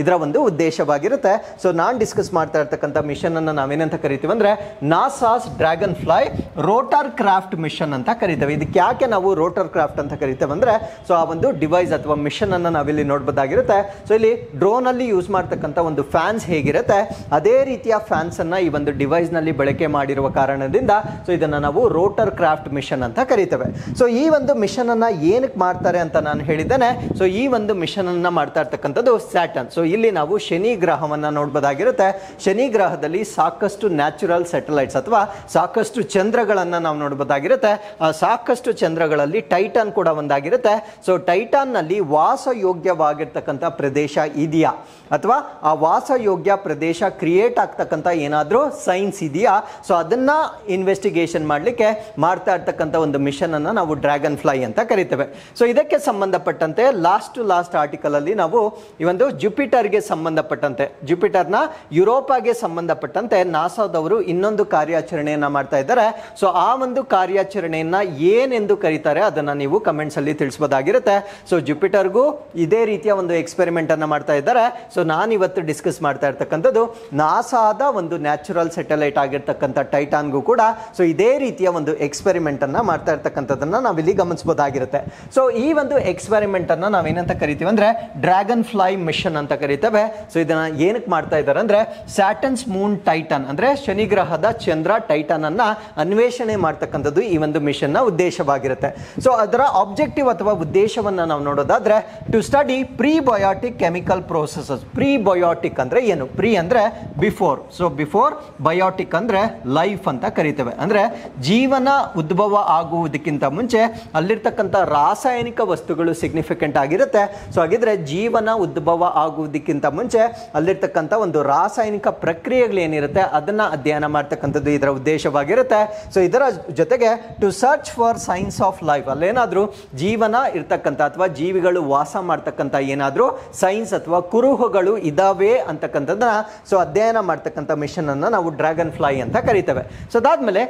ಇದರ ಒಂದು ಉದ್ದೇಶವಾಗಿರುತ್ತೆ. ಸೊ ನಾನು ಡಿಸ್ಕಸ್ ಮಾಡ್ತಾ ಇರ್ತಕ್ಕಂಥ ಮಿಷನ್ ಅನ್ನು ನಾವೇನಂತ ಕರಿತೀವಿ ಅಂದ್ರೆ NASA's Dragonfly rotorcraft mission ಅಂತ ಕರಿತೇವೆ. ಇದಕ್ಕೆ ಯಾಕೆ ನಾವು ರೋಟರ್ ಕ್ರಾಫ್ಟ್ ಅಂತ ಕರಿತೇವೆ ಅಂದ್ರೆ ಸೊ ಆ ಒಂದು ಡಿವೈಸ್ ಅಥವಾ ಮಿಷನ್ ಅನ್ನು ನಾವಿಲ್ಲಿ ನೋಡಬಹುದಾಗಿರುತ್ತೆ. ಸೊ ಇಲ್ಲಿ ಡ್ರೋನ್ ಅಲ್ಲಿ ಯೂಸ್ ಮಾಡ್ತಕ್ಕಂಥ ಒಂದು ಫ್ಯಾನ್ಸ್ ಹೇಗಿರುತ್ತೆ ಅದೇ ರೀತಿಯ ಫ್ಯಾನ್ಸ್ ಅನ್ನ ಈ ಒಂದು ಡಿವೈಸ್ ನಲ್ಲಿ ಬಳಕೆ ಮಾಡಿರುವ ಕಾರಣದಿಂದ ಸೊ ಇದನ್ನ ನಾವು ರೋಟರ್ ಕ್ರಾಫ್ಟ್ ಮಿಷನ್ ಅಂತ ಕರಿತೇವೆ. ಸೊ ಈ ಒಂದು ಮಿಷನ್ ಅನ್ನ ಏನಕ್ಕೆ ಮಾಡ್ತಾರೆ ಅಂತ ನಾನು ಹೇಳಿದ್ದೇನೆ. ಸೊ ಈ ಒಂದು ಮಿಷನ್ ಅನ್ನ ಮಾಡ್ತಾ ಇರ್ತಕ್ಕಂಥದ್ದು ಸ್ಯಾಟರ್ನ್. ಸೊ ಇಲ್ಲಿ ನಾವು ಶನಿ ಗ್ರಹವನ್ನ ನೋಡಬಹುದಾಗಿರುತ್ತೆ. ಶನಿ ಗ್ರಹದಲ್ಲಿ ಸಾಕಷ್ಟು ನ್ಯಾಚುರಲ್ ಸ್ಯಾಟಲೈಟ್ಸ್ ಅಥವಾ ಸಾಕಷ್ಟು ಚಂದ್ರಗಳನ್ನ ನಾವು ನೋಡಬಹುದಾಗಿರುತ್ತೆ. ಆ ಸಾಕಷ್ಟು ಚಂದ್ರಗಳಲ್ಲಿ ಟೈಟಾನ್ ಕೂಡ ಒಂದಾಗಿರುತ್ತೆ. ಸೊ ಟೈಟಾನ್ ನಲ್ಲಿ ವಾಸಯೋಗ್ಯವಾಗಿರ್ತಕ್ಕಂಥ ಪ್ರದೇಶ ಇದೆಯಾ ಅಥವಾ ಆ ವಾಸಯೋಗ್ಯ ಪ್ರದೇಶ ಕ್ರಿಯೇಟ್ ಆಗ್ತಕ್ಕಂಥ ಏನಾದರೂ ಸೈನ್ಸ್ ಇದೆಯಾ? ಸೊ ಅದನ್ನ ಇನ್ವೆಸ್ಟಿಗೇಷನ್ ಮಾಡಲಿಕ್ಕೆ ಮಾಡ್ತಾ ಇರ್ತಕ್ಕಂಥ ಒಂದು ಮಿಷನ್ ಅನ್ನ ನಾವು ಡ್ರ್ಯಾಗನ್ ಫ್ಲೈ ಅಂತ ಕರಿತೇವೆ. ಸೊ ಇದಕ್ಕೆ ಸಂಬಂಧಪಟ್ಟಂತೆ ಲಾಸ್ಟ್ ಆರ್ಟಿಕಲ್ ಅಲ್ಲಿ ನಾವು ಈ ಒಂದು ಜುಪಿಟರ್ಗೆ ಸಂಬಂಧಪಟ್ಟಂತೆ, ಜುಪಿಟರ್ನ ಯುರೋಪಾಗೆ ಸಂಬಂಧಪಟ್ಟಂತೆ ನಾಸಾದವರು ಇನ್ನೊಂದು ಕಾರ್ಯಾಚರಣೆಯನ್ನ ಮಾಡ್ತಾ ಇದ್ದಾರೆ. ಸೊ ಆ ಒಂದು ಕಾರ್ಯಾಚರಣೆಯನ್ನ ಏನೆಂದು ಕರೀತಾರೆ ಅದನ್ನ ನೀವು ಕಮೆಂಟ್ಸ್ ಅಲ್ಲಿ ತಿಳಿಸಬಹುದಾಗಿರುತ್ತೆ. ಸೊ ಜುಪಿಟರ್ಗೂ ಇದೇ ರೀತಿಯ ಒಂದು ಎಕ್ಸ್ಪೆರಿಮೆಂಟ್ ಅನ್ನ ಮಾಡ್ತಾ ಇದ್ದಾರೆ. ಸೊ ನಾನು ಇವತ್ತು ಡಿಸ್ಕಸ್ ಮಾಡ್ತಾ ಇರ್ತಕ್ಕಂಥದ್ದು ನಾಸಾದ ಒಂದು ನ್ಯಾಚುರಲ್ ಸ್ಯಾಟಲೈಟ್ ಆಗಿರ್ತಕ್ಕಂಥ ಟೈಟಾನ್ಗೂ ಕೂಡ ಸೊ ಇದೇ ರೀತಿಯ ಒಂದು ಎಕ್ಸ್ಪೆರಿಮೆಂಟ್ ಅನ್ನ ಮಾಡ್ತಾ ಇರ್ತಕ್ಕಂಥದ್ದನ್ನ ನಾವಿಲ್ಲಿ ಗಮನಿಸಬಹುದಾಗಿರುತ್ತೆ. ಸೊ ಈ ಒಂದು ಎಕ್ಸ್ಪೆರಿಮೆಂಟ್ ಅನ್ನ ನಾವೇನಂತ ಕರಿತೀವಿ ಅಂದ್ರೆ ಡ್ರ್ಯಾಗನ್ ಫ್ಲೈ ಮಿಷನ್ ಅಂತ ಕರಿತೇವೆ. ಸೊ ಇದನ್ನ ಏನಕ್ಕೆ ಮಾಡ್ತಾ ಇದ್ದಾರೆ ಅಂದ್ರೆ ಸ್ಯಾಟರ್ನ್ಸ್ ಮೂನ್ ಟೈಟಾನ್ ಅಂದ್ರೆ ಶನಿ ಗ್ರಹದ ಚಂದ್ರ ಟೈಟಾನ್ ಅನ್ನ ಅನ್ವೇಷಣೆ ಮಾಡ್ತಕ್ಕಂಥದ್ದು ಈ ಒಂದು ಮಿಷನ್ ನ ಉದ್ದೇಶವಾಗಿರುತ್ತೆ. ಸೊ ಅದರ ಆಬ್ಜೆಕ್ಟಿವ್ ಅಥವಾ ಉದ್ದೇಶವನ್ನ ನಾವು ನೋಡೋದಾದ್ರೆ to study prebiotic chemical processes. Prebiotic ಅಂದ್ರೆ ಏನು? ಪ್ರೀ ಅಂದ್ರೆ ಬಿಫೋರ್, ಸೊ ಬಿಫೋರ್, ಬಯೋಟಿಕ್ ಅಂದ್ರೆ ಲೈಫ್ ಅಂತ ಕರಿತೇವೆ. ಅಂದ್ರೆ ಜೀವನ ಉದ್ಭವ ಆಗುವುದಕ್ಕಿಂತ ಮುಂಚೆ ಅಲ್ಲಿರ್ತಕ್ಕಂಥ ರಾಸಾಯನಿಕ ವಸ್ತುಗಳು ಸಿಗ್ನಿಫಿಕೆಂಟ್ ಆಗಿರುತ್ತೆ. ಸೊ ಹಾಗಿದ್ರೆ ಜೀವನ ಉದ್ಭವ ಆಗುವುದಕ್ಕಿಂತ ಮುಂಚೆ ಅಲ್ಲಿರ್ತಕ್ಕಂಥ ಒಂದು ರಾಸಾಯನಿಕ ಪ್ರಕ್ರಿಯೆಗಳು ಏನಿರುತ್ತೆ ಅದನ್ನ ಅಧ್ಯಯನ ಮಾಡ್ತಕ್ಕಂಥದ್ದು ಇದರ ಉದ್ದೇಶವಾಗಿರುತ್ತೆ. ಸೊ ಇದರ ಜೊತೆಗೆ to search for signs of life, ಅಲ್ಲೇನಾದ್ರೂ ಜೀವನ ಇರ್ತಕ್ಕಂಥ ಅಥವಾ ಜೀವಿಗಳು ವಾಸ ಮಾಡ್ತಕ್ಕಂಥ ಏನಾದ್ರೂ ಸೈನ್ಸ್ ಅಥವಾ ಕುರುಹುಗಳು ಇದಾವೆ ಅಂತಕ್ಕಂಥದ್ದನ್ನ ಸೊ ಅಧ್ಯಯನ ಮಾಡ್ತಕ್ಕಂಥ ಮಿಷನ್ ಅನ್ನ ನಾವು ಡ್ರ್ಯಾಗನ್ ಫ್ಲೈ ಅಂತ ಕರಿತೇವೆ. ಸೊ ಅದಾದ್ಮೇಲೆ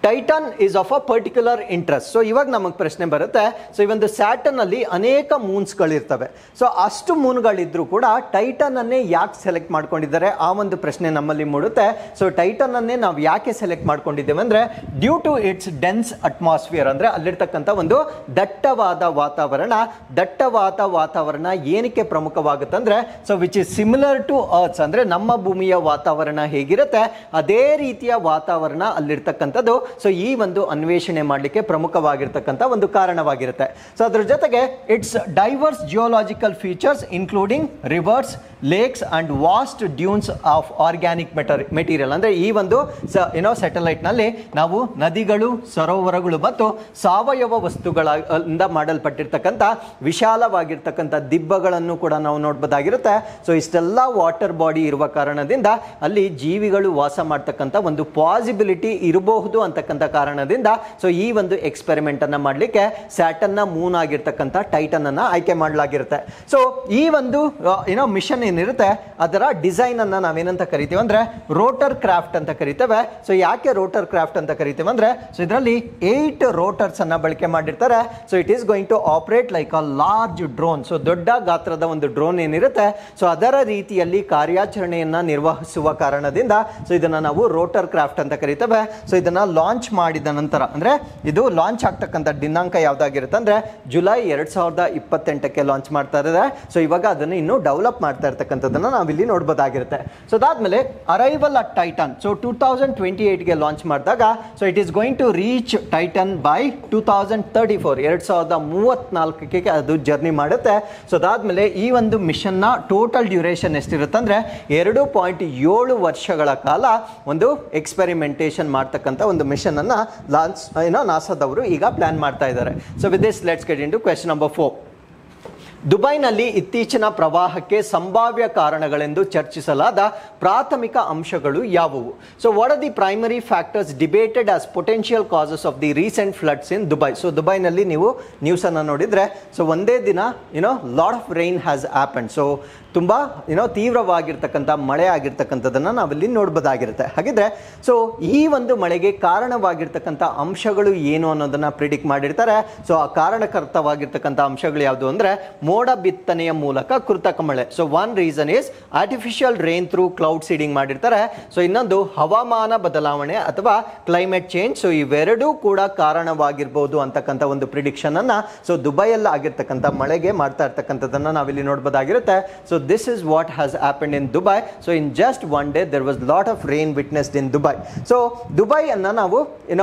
tighten is of a particular interest. So ಇವಾಗ ನಮಗೆ ಪ್ರಶ್ನೆ ಬರುತ್ತೆ, ಸೊ ಈ ಒಂದು ಸ್ಯಾಟರ್ನ್ ಅಲ್ಲಿ ಅನೇಕ ಮೂನ್ಸ್ಗಳಿರ್ತವೆ. ಸೊ ಅಷ್ಟು ಮೂನ್ಗಳಿದ್ರು ಕೂಡ ಟೈಟನ್ ಅನ್ನೇ ಯಾಕೆ ಸೆಲೆಕ್ಟ್ ಮಾಡ್ಕೊಂಡಿದ್ದಾರೆ, ಆ ಒಂದು ಪ್ರಶ್ನೆ ನಮ್ಮಲ್ಲಿ ಮೂಡುತ್ತೆ. ಸೊ ಟೈಟನ್ ಅನ್ನೇ ನಾವು ಯಾಕೆ ಸೆಲೆಕ್ಟ್ ಮಾಡ್ಕೊಂಡಿದ್ದೇವೆ ಅಂದ್ರೆ due to its dense atmosphere, ಅಂದ್ರೆ ಅಲ್ಲಿರ್ತಕ್ಕಂಥ ಒಂದು ದಟ್ಟವಾದ ವಾತಾವರಣ ಏನಕ್ಕೆ ಪ್ರಮುಖವಾಗುತ್ತೆ ಅಂದ್ರೆ so which is similar to earth's, ಅಂದ್ರೆ ನಮ್ಮ ಭೂಮಿಯ ವಾತಾವರಣ ಹೇಗಿರುತ್ತೆ ಅದೇ ರೀತಿಯ ವಾತಾವರಣ ಅಲ್ಲಿರ್ತಕ್ಕಂಥದ್ದು. ಸೊ ಈ ಒಂದು ಅನ್ವೇಷಣೆ ಮಾಡಲಿಕ್ಕೆ ಪ್ರಮುಖವಾಗಿರ್ತಕ್ಕಂಥ ಒಂದು ಕಾರಣವಾಗಿರುತ್ತೆ. ಸೊ ಅದ್ರ ಜೊತೆಗೆ its diverse geological features including rivers, lakes and vast dunes of organic material, ಅಂದ್ರೆ ಈ ಒಂದು ಸ್ಯಾಟಲೈಟ್ ನಲ್ಲಿ ನಾವು ನದಿಗಳು, ಸರೋವರಗಳು ಮತ್ತು ಸಾವಯವ ವಸ್ತುಗಳಿಂದ ಮಾಡಲ್ಪಟ್ಟಿರ್ತಕ್ಕಂಥ ವಿಶಾಲವಾಗಿರ್ತಕ್ಕಂಥ ದಿಬ್ಬಗಳನ್ನು ಕೂಡ ನಾವು ನೋಡಬಹುದಾಗಿರುತ್ತೆ. ಸೊ ಇಷ್ಟೆಲ್ಲ ವಾಟರ್ ಬಾಡಿ ಇರುವ ಕಾರಣದಿಂದ ಅಲ್ಲಿ ಜೀವಿಗಳು ವಾಸ ಮಾಡ್ತಕ್ಕಂಥ ಒಂದು ಪಾಸಿಬಿಲಿಟಿ ಇರಬಹುದು ಅಂತಕ್ಕಂಥ ಕಾರಣದಿಂದ ಸೊ ಈ ಒಂದು ಎಕ್ಸ್ಪೆರಿಮೆಂಟ್ ಅನ್ನ ಮಾಡಲಿಕ್ಕೆ ಸ್ಯಾಟರ್ನ್ ನ ಮೂನ್ ಆಗಿರ್ತಕ್ಕಂಥ ಟೈಟನ್ ಅನ್ನ ಆಯ್ಕೆ ಮಾಡಲಾಗಿರುತ್ತೆ. ಸೊ ಈ ಒಂದು ಮಿಷನ್ ಏನಿರುತ್ತೆ ಅದರ ಡಿಸೈನ್ ಅನ್ನ ನಾವೇನಂತ ಕರಿತೀವಿ ಅಂದ್ರೆ ರೋಟರ್ ಕ್ರಾಫ್ಟ್ ಅಂತ ಕರಿತೇವೆ. ಸೊ ಯಾಕೆ ರೋಟರ್ ಕ್ರಾಫ್ಟ್ ಅಂತ ಕರಿತೇವೆ ಅಂದ್ರೆ ಸೊ ಇದರಲ್ಲಿ 8 ರೋಟರ್ಸ್ ಅನ್ನ ಬಳಕೆ ಮಾಡಿರ್ತಾರೆ. So it is going to operate like a large drone. So ದೊಡ್ಡ ಗಾತ್ರದ ಒಂದು ಡ್ರೋನ್ ಏನಿರುತ್ತೆ ಸೊ ಅದರ ರೀತಿಯಲ್ಲಿ ಕಾರ್ಯಾಚರಣೆಯನ್ನ ನಿರ್ವಹಿಸುವ ಕಾರಣದಿಂದ ಸೊ ಇದನ್ನ ನಾವು ರೋಟರ್ ಕ್ರಾಫ್ಟ್ ಅಂತ ಕರಿತೇವೆ. ಸೊ ಇದನ್ನ ಲಾಂಚ್ ಮಾಡಿದ ನಂತರ ಅಂದ್ರೆ ಇದು ಲಾಂಚ್ ಆಗ್ತಕ್ಕಂಥ ದಿನಾಂಕ ಯಾವ್ದಾಗಿರುತ್ತೆ ಅಂದ್ರೆ ಜುಲೈ 2028ಕ್ಕೆ ಲಾಂಚ್ ಮಾಡ್ತಾ ಇದ್ದಾರೆ. ಸೊ ಇವಾಗ ಅದನ್ನು ಇನ್ನು ಡೆವಲಪ್ ಮಾಡ್ತಾ ಇರ್ತಕ್ಕಂಥದ್ದನ್ನ ನಾವಿಲ್ಲಿ ನೋಡಬಹುದಾಗಿರುತ್ತೆ. ಸೊ ಅದಾದ್ಮೇಲೆ ಅರೈವಲ್ ಅಟ್ ಟೈಟನ್, ಸೊ 2028ಗೆ ಲಾಂಚ್ ಮಾಡಿದಾಗ so it is going to reach Titan by 2034, 2034ಕ್ಕೆ ಅದು ಜರ್ನಿ ಮಾಡುತ್ತೆ. ಸೊ ಅದಾದ್ಮೇಲೆ ಈ ಒಂದು ಮಿಷನ್ ನ ಟೋಟಲ್ ಡ್ಯೂರೇಷನ್ ಎಷ್ಟಿರುತ್ತೆ ಅಂದ್ರೆ 2.7 ವರ್ಷಗಳ ಕಾಲ ಒಂದು ಎಕ್ಸ್ಪೆರಿಮೆಂಟೇಷನ್ ಮಾಡ್ತಕ್ಕಂಥ ಒಂದು ಮಿಷನ್ ಅನ್ನ ನಾಸಾದವರು ಈಗ ಪ್ಲಾನ್ ಮಾಡ್ತಾ ಇದ್ದಾರೆ. So with this let's get into question number 4. ದುಬೈನಲ್ಲಿ ಇತ್ತೀಚಿನ ಪ್ರವಾಹಕ್ಕೆ ಸಂಭಾವ್ಯ ಕಾರಣಗಳೆಂದು ಚರ್ಚಿಸಲಾದ ಪ್ರಾಥಮಿಕ ಅಂಶಗಳು ಯಾವುವು? So what are the primary factors debated as potential causes of the recent floods in Dubai? So ದುಬೈನಲ್ಲಿ ನೀವು ನ್ಯೂಸ್ ಅನ್ನು ನೋಡಿದ್ರೆ ಸೊ ಒಂದೇ ದಿನ lot of rain has happened. So ತುಂಬಾ ತೀವ್ರವಾಗಿರ್ತಕ್ಕಂಥ ಮಳೆ ಆಗಿರ್ತಕ್ಕಂಥದ್ದನ್ನ ನಾವಿಲ್ಲಿ ನೋಡಬಹುದಾಗಿರುತ್ತೆ. ಹಾಗಿದ್ರೆ ಸೊ ಈ ಒಂದು ಮಳೆಗೆ ಕಾರಣವಾಗಿರ್ತಕ್ಕಂಥ ಅಂಶಗಳು ಏನು ಅನ್ನೋದನ್ನ ಪ್ರಿಡಿಕ್ಟ್ ಮಾಡಿರ್ತಾರೆ. ಸೊ ಆ ಕಾರಣಕರ್ತವಾಗಿರ್ತಕ್ಕಂಥ ಅಂಶಗಳು ಯಾವುದು ಅಂದ್ರೆ ಮೋಡ ಬಿತ್ತನೆಯ ಮೂಲಕ ಕೃತಕ ಮಳೆ. So one reason is artificial rain through cloud seeding ಮಾಡಿರ್ತಾರೆ. ಸೊ ಇನ್ನೊಂದು ಹವಾಮಾನ ಬದಲಾವಣೆ ಅಥವಾ ಕ್ಲೈಮೇಟ್ ಚೇಂಜ್. ಸೊ ಇವೆರಡೂ ಕೂಡ ಕಾರಣವಾಗಿರ್ಬೋದು ಅಂತಕ್ಕಂಥ ಒಂದು ಪ್ರಿಡಿಕ್ಷನ್ ಅನ್ನ ಸೊ ದುಬೈಯಲ್ಲಿ ಆಗಿರ್ತಕ್ಕಂಥ ಮಳೆಗೆ ಮಾಡ್ತಾ ಇರ್ತಕ್ಕಂಥದ್ದನ್ನ ನಾವಿಲ್ಲಿ ನೋಡಬಹುದಾಗಿರುತ್ತೆ. So this is what has happened in Dubai. So in just one day there was lot of rain witnessed in Dubai. So Dubai ಅನ್ನ ನಾವು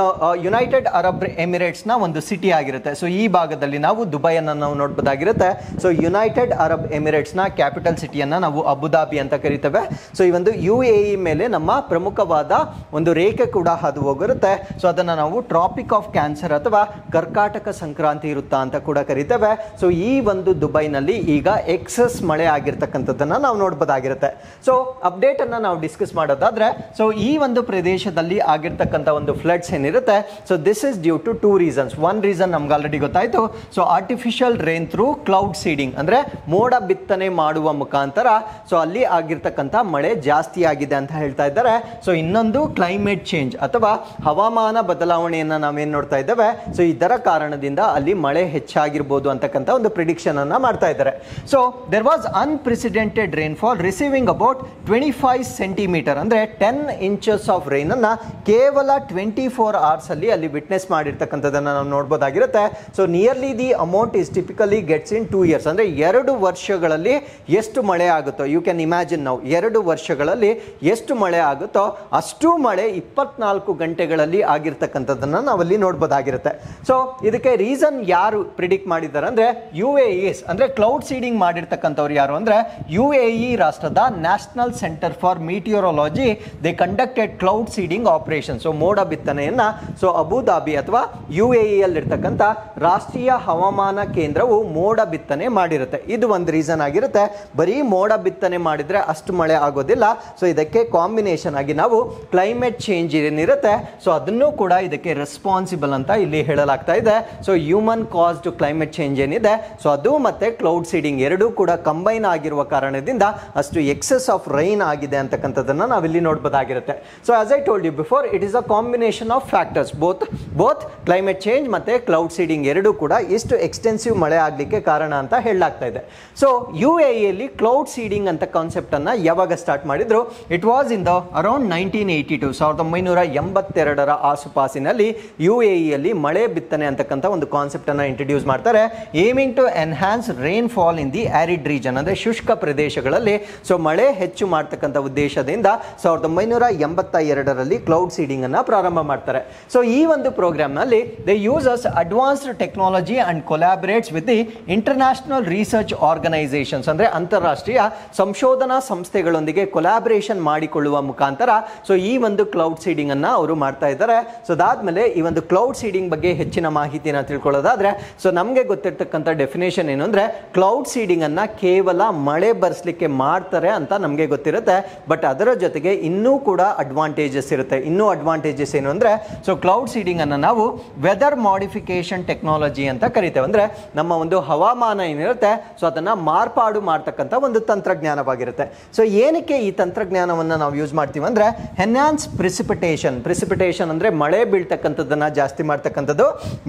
ಯುನೈಟೆಡ್ ಅರಬ್ ಎಮಿರೇಟ್ಸ್ ನ ಒಂದು ಸಿಟಿ ಆಗಿರುತ್ತೆ. ಸೊ ಈ ಭಾಗದಲ್ಲಿ ನಾವು ದುಬೈ ಅನ್ನ ನಾವು ನೋಡಬಹುದಾಗಿರುತ್ತೆ. ಸೊ ಯುನೈಟೆಡ್ ಅರಬ್ ಎಮಿರೇಟ್ಸ್ ನ ಕ್ಯಾಪಿಟಲ್ ಸಿಟಿಯನ್ನ ನಾವು ಅಬುದಾಬಿ ಅಂತ ಕರಿತೇವೆ. ಸೊ ಈ ಒಂದು UAE ಮೇಲೆ ನಮ್ಮ ಪ್ರಮುಖವಾದ ಒಂದು ರೇಖೆ ಕೂಡ ಹಾದು ಹೋಗಿರುತ್ತೆ. ಸೊ ಅದನ್ನ ನಾವು ಟ್ರಾಪಿಕ್ ಆಫ್ ಕ್ಯಾನ್ಸರ್ ಅಥವಾ ಕರ್ಕಾಟಕ ಸಂಕ್ರಾಂತಿ ವೃತ್ತ ಅಂತ ಕೂಡ ಕರಿತೇವೆ. ಸೊ ಈ ಒಂದು ದುಬೈನಲ್ಲಿ ಈಗ ಎಕ್ಸಸ್ ಮಳೆ ಆಗಿರ್ತಕ್ಕಂಥದ್ದನ್ನ ನಾವು ನೋಡಬಹುದಾಗಿರುತ್ತೆ. ಸೊ ಅಪ್ಡೇಟ್ ಅನ್ನ ನಾವು ಡಿಸ್ಕಸ್ ಮಾಡೋದಾದ್ರೆ ಸೊ ಈ ಒಂದು ಪ್ರದೇಶದಲ್ಲಿ ಆಗಿರ್ತಕ್ಕಂಥ ಒಂದು ಫ್ಲಡ್ಸ್ ಏನಿರುತ್ತೆ so this is due to 2 reasons. One reason ನಮ್ಗೆ ಆಲ್ರೆಡಿ ಗೊತ್ತಾಯ್ತು. So artificial rain through cloud seeding ಅಂದ್ರೆ ಮೋಡ ಬಿತ್ತನೆ ಮಾಡುವ ಮುಖಾಂತರ ಸೊ ಅಲ್ಲಿ ಆಗಿರ್ತಕ್ಕಂಥ ಮಳೆ ಜಾಸ್ತಿ ಆಗಿದೆ ಅಂತ ಹೇಳ್ತಾ ಇದ್ದಾರೆ. ಸೊ ಇನ್ನೊಂದು ಕ್ಲೈಮೇಟ್ ಚೇಂಜ್ ಅಥವಾ ಹವಾಮಾನ ಬದಲಾವಣೆಯನ್ನ ನಾವೇನ್ ನೋಡ್ತಾ ಇದ್ದೇವೆ. ಸೊ ಇದರ ಕಾರಣದಿಂದ ಅಲ್ಲಿ ಮಳೆ ಹೆಚ್ಚಾಗಿರ್ಬೋದು ಅಂತಕ್ಕಂಥ ಒಂದು ಪ್ರಿಡಿಕ್ಷನ್ ಅನ್ನ ಮಾಡ್ತಾ ಇದ್ದಾರೆ. So there was unprecedented rainfall receiving about 25 centimetre ಅಂದ್ರೆ 10 inches ಆಫ್ ರೈನ್ ಅನ್ನ ಕೇವಲ 24 hours ಅಲ್ಲಿ ವಿಟ್ನೆಸ್ ಮಾಡಿರ್ತಕ್ಕಂಥದ್ದನ್ನ ನಾವು ನೋಡಬಹುದಾಗಿರುತ್ತೆ. So nearly the amount is typically gets in 2 years ಅಂದ್ರೆ 2 ವರ್ಷಗಳಲ್ಲಿ ಎಷ್ಟು ಮಳೆ ಆಗುತ್ತೋ ಯು ಕ್ಯಾನ್ ಇಮ್ಯಾಜಿನ್ ನಾವು 2 ವರ್ಷಗಳಲ್ಲಿ ಎಷ್ಟು ಮಳೆ ಆಗುತ್ತೋ ಅಷ್ಟು ಮಳೆ 24 ಗಂಟೆಗಳಲ್ಲಿ ಆಗಿರ್ತಕ್ಕಂಥದ್ದನ್ನ ನಾವಲ್ಲಿ ನೋಡಬಹುದಾಗಿರುತ್ತೆ. ಸೊ ಇದಕ್ಕೆ ರೀಸನ್ ಯಾರು ಪ್ರಿಡಿಕ್ಟ್ ಮಾಡಿದ್ದಾರೆ ಅಂದ್ರೆ UAEs ಅಂದ್ರೆ ಕ್ಲೌಡ್ ಸೀಡಿಂಗ್ ಮಾಡಿರ್ತಕ್ಕಂಥವ್ರು ಯಾರು ಅಂದ್ರೆ UAE ರಾಷ್ಟ್ರದ national centre for meteorology. They conducted cloud seeding operation. So ಮೋಡ ಬಿತ್ತನೆಯನ್ನ ಸೊ ಅಬುದಾಬಿ ಅಥವಾ UAE ಅಲ್ಲಿರ್ತಕ್ಕಂಥ ರಾಷ್ಟ್ರೀಯ ಹವಾಮಾನ ಕೇಂದ್ರವು ಮೋಡ ಬಿತ್ತನೆ ಮಾಡಿರುತ್ತೆ. ಇದು ಒಂದು ರೀಸನ್ ಆಗಿರುತ್ತೆ. ಬರೀ ಮೋಡ ಬಿತ್ತನೆ ಮಾಡಿದ್ರೆ ಅಷ್ಟು ಮಳೆ ಆಗೋದಿಲ್ಲ. ಸೊ ಇದಕ್ಕೆ ಕಾಂಬಿನೇಷನ್ ಆಗಿ ನಾವು ಕ್ಲೈಮೇಟ್ ಚೇಂಜ್ ಏನಿರುತ್ತೆ ಸೊ ಅದನ್ನು ಕೂಡ ಇದಕ್ಕೆ ರೆಸ್ಪಾನ್ಸಿಬಲ್ ಅಂತ ಇಲ್ಲಿ ಹೇಳಲಾಗ್ತಾ ಇದೆ. So human caused climate change ಏನಿದೆ ಸೊ ಅದು ಮತ್ತೆ ಕ್ಲೌಡ್ ಸೀಡಿಂಗ್ ಎರಡೂ ಕೂಡ ಕಂಬೈನ್ ಆಗಿರುವ ಆಗಿರುವ ಕಾರಣದಿಂದ ಅಷ್ಟು ಎಕ್ಸೆಸ್ ಆಫ್ ರೈನ್ ಆಗಿದೆ ಅಂತಕ್ಕಂಥದ್ದನ್ನ ನಾವಿಲ್ಲಿ ನೋಡಬಹುದಾಗಿರುತ್ತೆ. So as I told you before, it is a combination of factors, both climate change ಮತ್ತೆ ಕ್ಲೌಡ್ ಸೀಡಿಂಗ್ ಎರಡೂ ಕೂಡ ಇಷ್ಟು ಎಕ್ಸ್ಟೆನ್ಸಿವ್ ಮಳೆ ಆಗಲಿಕ್ಕೆ ಕಾರಣ ಅಂತ ಹೇಳಲಾಗ್ತಾ ಇದೆ. ಸೊ UAEಯಲ್ಲಿ ಕ್ಲೌಡ್ ಸೀಡಿಂಗ್ ಅಂತ ಕಾನ್ಸೆಪ್ಟ್ ಅನ್ನ ಯಾವಾಗ ಸ್ಟಾರ್ಟ್ ಮಾಡಿದ್ರು? It was in the around 1982, 1982ರ ಆಸುಪಾಸಿನಲ್ಲಿ UAEಯಲ್ಲಿ ಮಳೆ ಬಿತ್ತನೆ ಅಂತಕ್ಕಂಥ ಒಂದು ಕಾನ್ಸೆಪ್ಟ್ ಅನ್ನ ಇಂಟ್ರೊಡ್ಯೂಸ್ ಮಾಡ್ತಾರೆ, aiming to enhance rainfall in the arid region, ಅಂದ್ರೆ ಶುಷ್ಕ ಪ್ರದೇಶಗಳಲ್ಲಿ ಸೊ ಮಳೆ ಹೆಚ್ಚು ಮಾಡ್ತಕ್ಕಂಥ ಉದ್ದೇಶದಿಂದ 1982ರಲ್ಲಿ ಕ್ಲೌಡ್ ಸೀಡಿಂಗ್ ಅನ್ನ ಪ್ರಾರಂಭ ಮಾಡ್ತಾರೆ. ಸೊ ಈ ಒಂದು ಪ್ರೋಗ್ರಾಮ್ ನಲ್ಲಿ they uses advanced technology and collaborates with the international research organisations, ಅಂದ್ರೆ ಅಂತಾರಾಷ್ಟ್ರೀಯ ಸಂಶೋಧನಾ ಸಂಸ್ಥೆಗಳೊಂದಿಗೆ ಕೊಲಾಬರೇಷನ್ ಮಾಡಿಕೊಳ್ಳುವ ಮುಖಾಂತರ ಸೊ ಈ ಒಂದು ಕ್ಲೌಡ್ ಸೀಡಿಂಗ್ ಅನ್ನ ಅವರು ಮಾಡ್ತಾ ಇದ್ದಾರೆ. ಸೊ ಅದಾದ್ಮೇಲೆ ಈ ಒಂದು ಕ್ಲೌಡ್ ಸೀಡಿಂಗ್ ಬಗ್ಗೆ ಹೆಚ್ಚಿನ ಮಾಹಿತಿನ ತಿಳ್ಕೊಳ್ಳೋದಾದ್ರೆ, ಸೊ ನಮಗೆ ಗೊತ್ತಿರ್ತಕ್ಕಂಥ ಡೆಫಿನೇಷನ್ ಏನು ಅಂದ್ರೆ, ಕ್ಲೌಡ್ ಸೀಡಿಂಗ್ ಅನ್ನ ಕೇವಲ ಮಳೆ ಬರ್ಸ್ಲಿಕ್ಕೆ ಮಾಡ್ತಾರೆ ಅಂತ ನಮಗೆ ಗೊತ್ತಿರುತ್ತೆ. ಬಟ್ ಅದರ ಜೊತೆಗೆ ಇನ್ನೂ ಕೂಡ ಅಡ್ವಾಂಟೇಜಸ್ ಇರುತ್ತೆ. ಇನ್ನೂ ಅಡ್ವಾಂಟೇಜಸ್ ಏನು ಅಂದ್ರೆ, ಸೊ ಕ್ಲೌಡ್ ಸೀಡಿಂಗ್ ಅನ್ನ ನಾವು ವೆದರ್ ಮಾಡಿಫಿಕೇಶನ್ ಟೆಕ್ನಾಲಜಿ ಅಂತ ಕರಿತೇವೆ. ಅಂದ್ರೆ ನಮ್ಮ ಒಂದು ಹವಾಮಾನ ಏನಿರುತ್ತೆ ಸೊ ಅದನ್ನ ಮಾರ್ಪಾಡು ಮಾಡ್ತಕ್ಕಂಥ ಒಂದು ತಂತ್ರಜ್ಞಾನವಾಗಿರುತ್ತೆ. ಸೊ ಏನಕ್ಕೆ ಈ ತಂತ್ರಜ್ಞಾನವನ್ನ ನಾವು ಯೂಸ್ ಮಾಡ್ತೀವಿ ಅಂದ್ರೆ, ಎನ್ಹಾನ್ಸ್ ಪ್ರಿಸಿಪಿಟೇಷನ್ ಅಂದ್ರೆ ಮಳೆ ಬೀಳ್ತಕ್ಕಂಥದ್ದನ್ನ ಜಾಸ್ತಿ ಮಾಡ್ತಕ್ಕಂಥದ್ದು,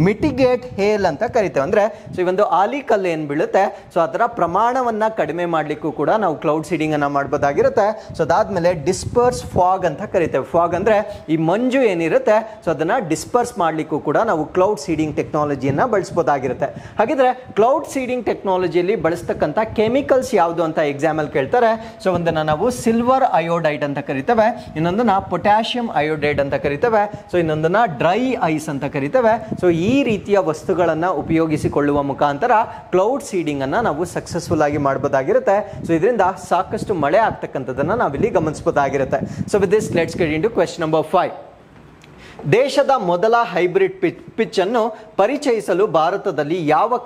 ಮಿಟಿಗೇಟ್ ಹೇಲ್ ಅಂತ ಕರಿತೇವೆ. ಅಂದ್ರೆ ಸೊ ಈ ಒಂದು ಆಲಿಕಲ್ಲು ಏನ್ ಬೀಳುತ್ತೆ ಸೊ ಅದರ ಪ್ರಮಾಣವನ್ನ ಕಡಿಮೆ ಮಾಡ್ಲಿಕ್ಕೂ ಕೂಡ ನಾವು ಕ್ಲೌಡ್ ಸೀಡಿಂಗ್ ಅನ್ನ ಮಾಡಬಹುದಾಗಿರುತ್ತೆ. ಸೊ ಅದಾದ್ಮೇಲೆ ಡಿಸ್ಪರ್ಸ್ ಫಾಗ್ ಅಂತ ಕರಿತೇವೆ. ಫಾಗ್ ಅಂದ್ರೆ ಈ ಮಂಜು ಏನಿರುತ್ತೆ ಸೊ ಅದನ್ನ ಡಿಸ್ಪರ್ಸ್ ಮಾಡ್ಲಿಕ್ಕೂ ಕೂಡ ನಾವು ಕ್ಲೌಡ್ ಸೀಡಿಂಗ್ ಟೆಕ್ನಾಲಜಿಯನ್ನ ಬಳಸಬಹುದಾಗಿರುತ್ತೆ. ಹಾಗಿದ್ರೆ ಕ್ಲೌಡ್ ಸೀಡಿಂಗ್ ಟೆಕ್ನಾಲಜಿಯಲ್ಲಿ ಬಳಸ್ತಕ್ಕಂಥ ಕೆಮಿಕಲ್ಸ್ ಯಾವುದು ಅಂತ ಎಕ್ಸಾಮ್ ಅಲ್ಲಿ ಕೇಳ್ತಾರೆ. ಸೊ ಒಂದನ್ನ ನಾವು ಸಿಲ್ವರ್ ಅಯೋಡೈಡ್ ಅಂತ ಕರಿತೇವೆ, ಇನ್ನೊಂದನ್ನ ಪೊಟ್ಯಾಷಿಯಂ ಅಯೋಡೈಡ್ ಅಂತ ಕರಿತೇವೆ, ಸೊ ಇನ್ನೊಂದನ್ನ ಡ್ರೈ ಐಸ್ ಅಂತ ಕರಿತೇವೆ. ಸೊ ಈ ರೀತಿಯ ವಸ್ತುಗಳನ್ನ ಉಪಯೋಗಿಸಿಕೊಳ್ಳುವ ಮುಖಾಂತರ ಕ್ಲೌಡ್ ಸೀಡಿಂಗ್ ಅನ್ನ ನಾವು ಸಕ್ಸಸ್ಫುಲ್ ಆಗಿ ಮಾಡಬಹುದಾಗಿರುತ್ತೆ. ಸೊ ಇದರಿಂದ ಸಾಕಷ್ಟು ಮಳೆ ಆಗ್ತಕ್ಕಂಥದ್ದನ್ನ ನಾವಿಲ್ಲಿ ಗಮನಿಸಬಹುದಾಗಿರುತ್ತೆ. So with this let's get into question number 5. ದೇಶದ ಮೊದಲ ಹೈಬ್ರಿಡ್ ಪಿಚ್ ಅನ್ನು ಪರಿಚಯಿಸಲು ಭಾರತದಲ್ಲಿ ಯಾವ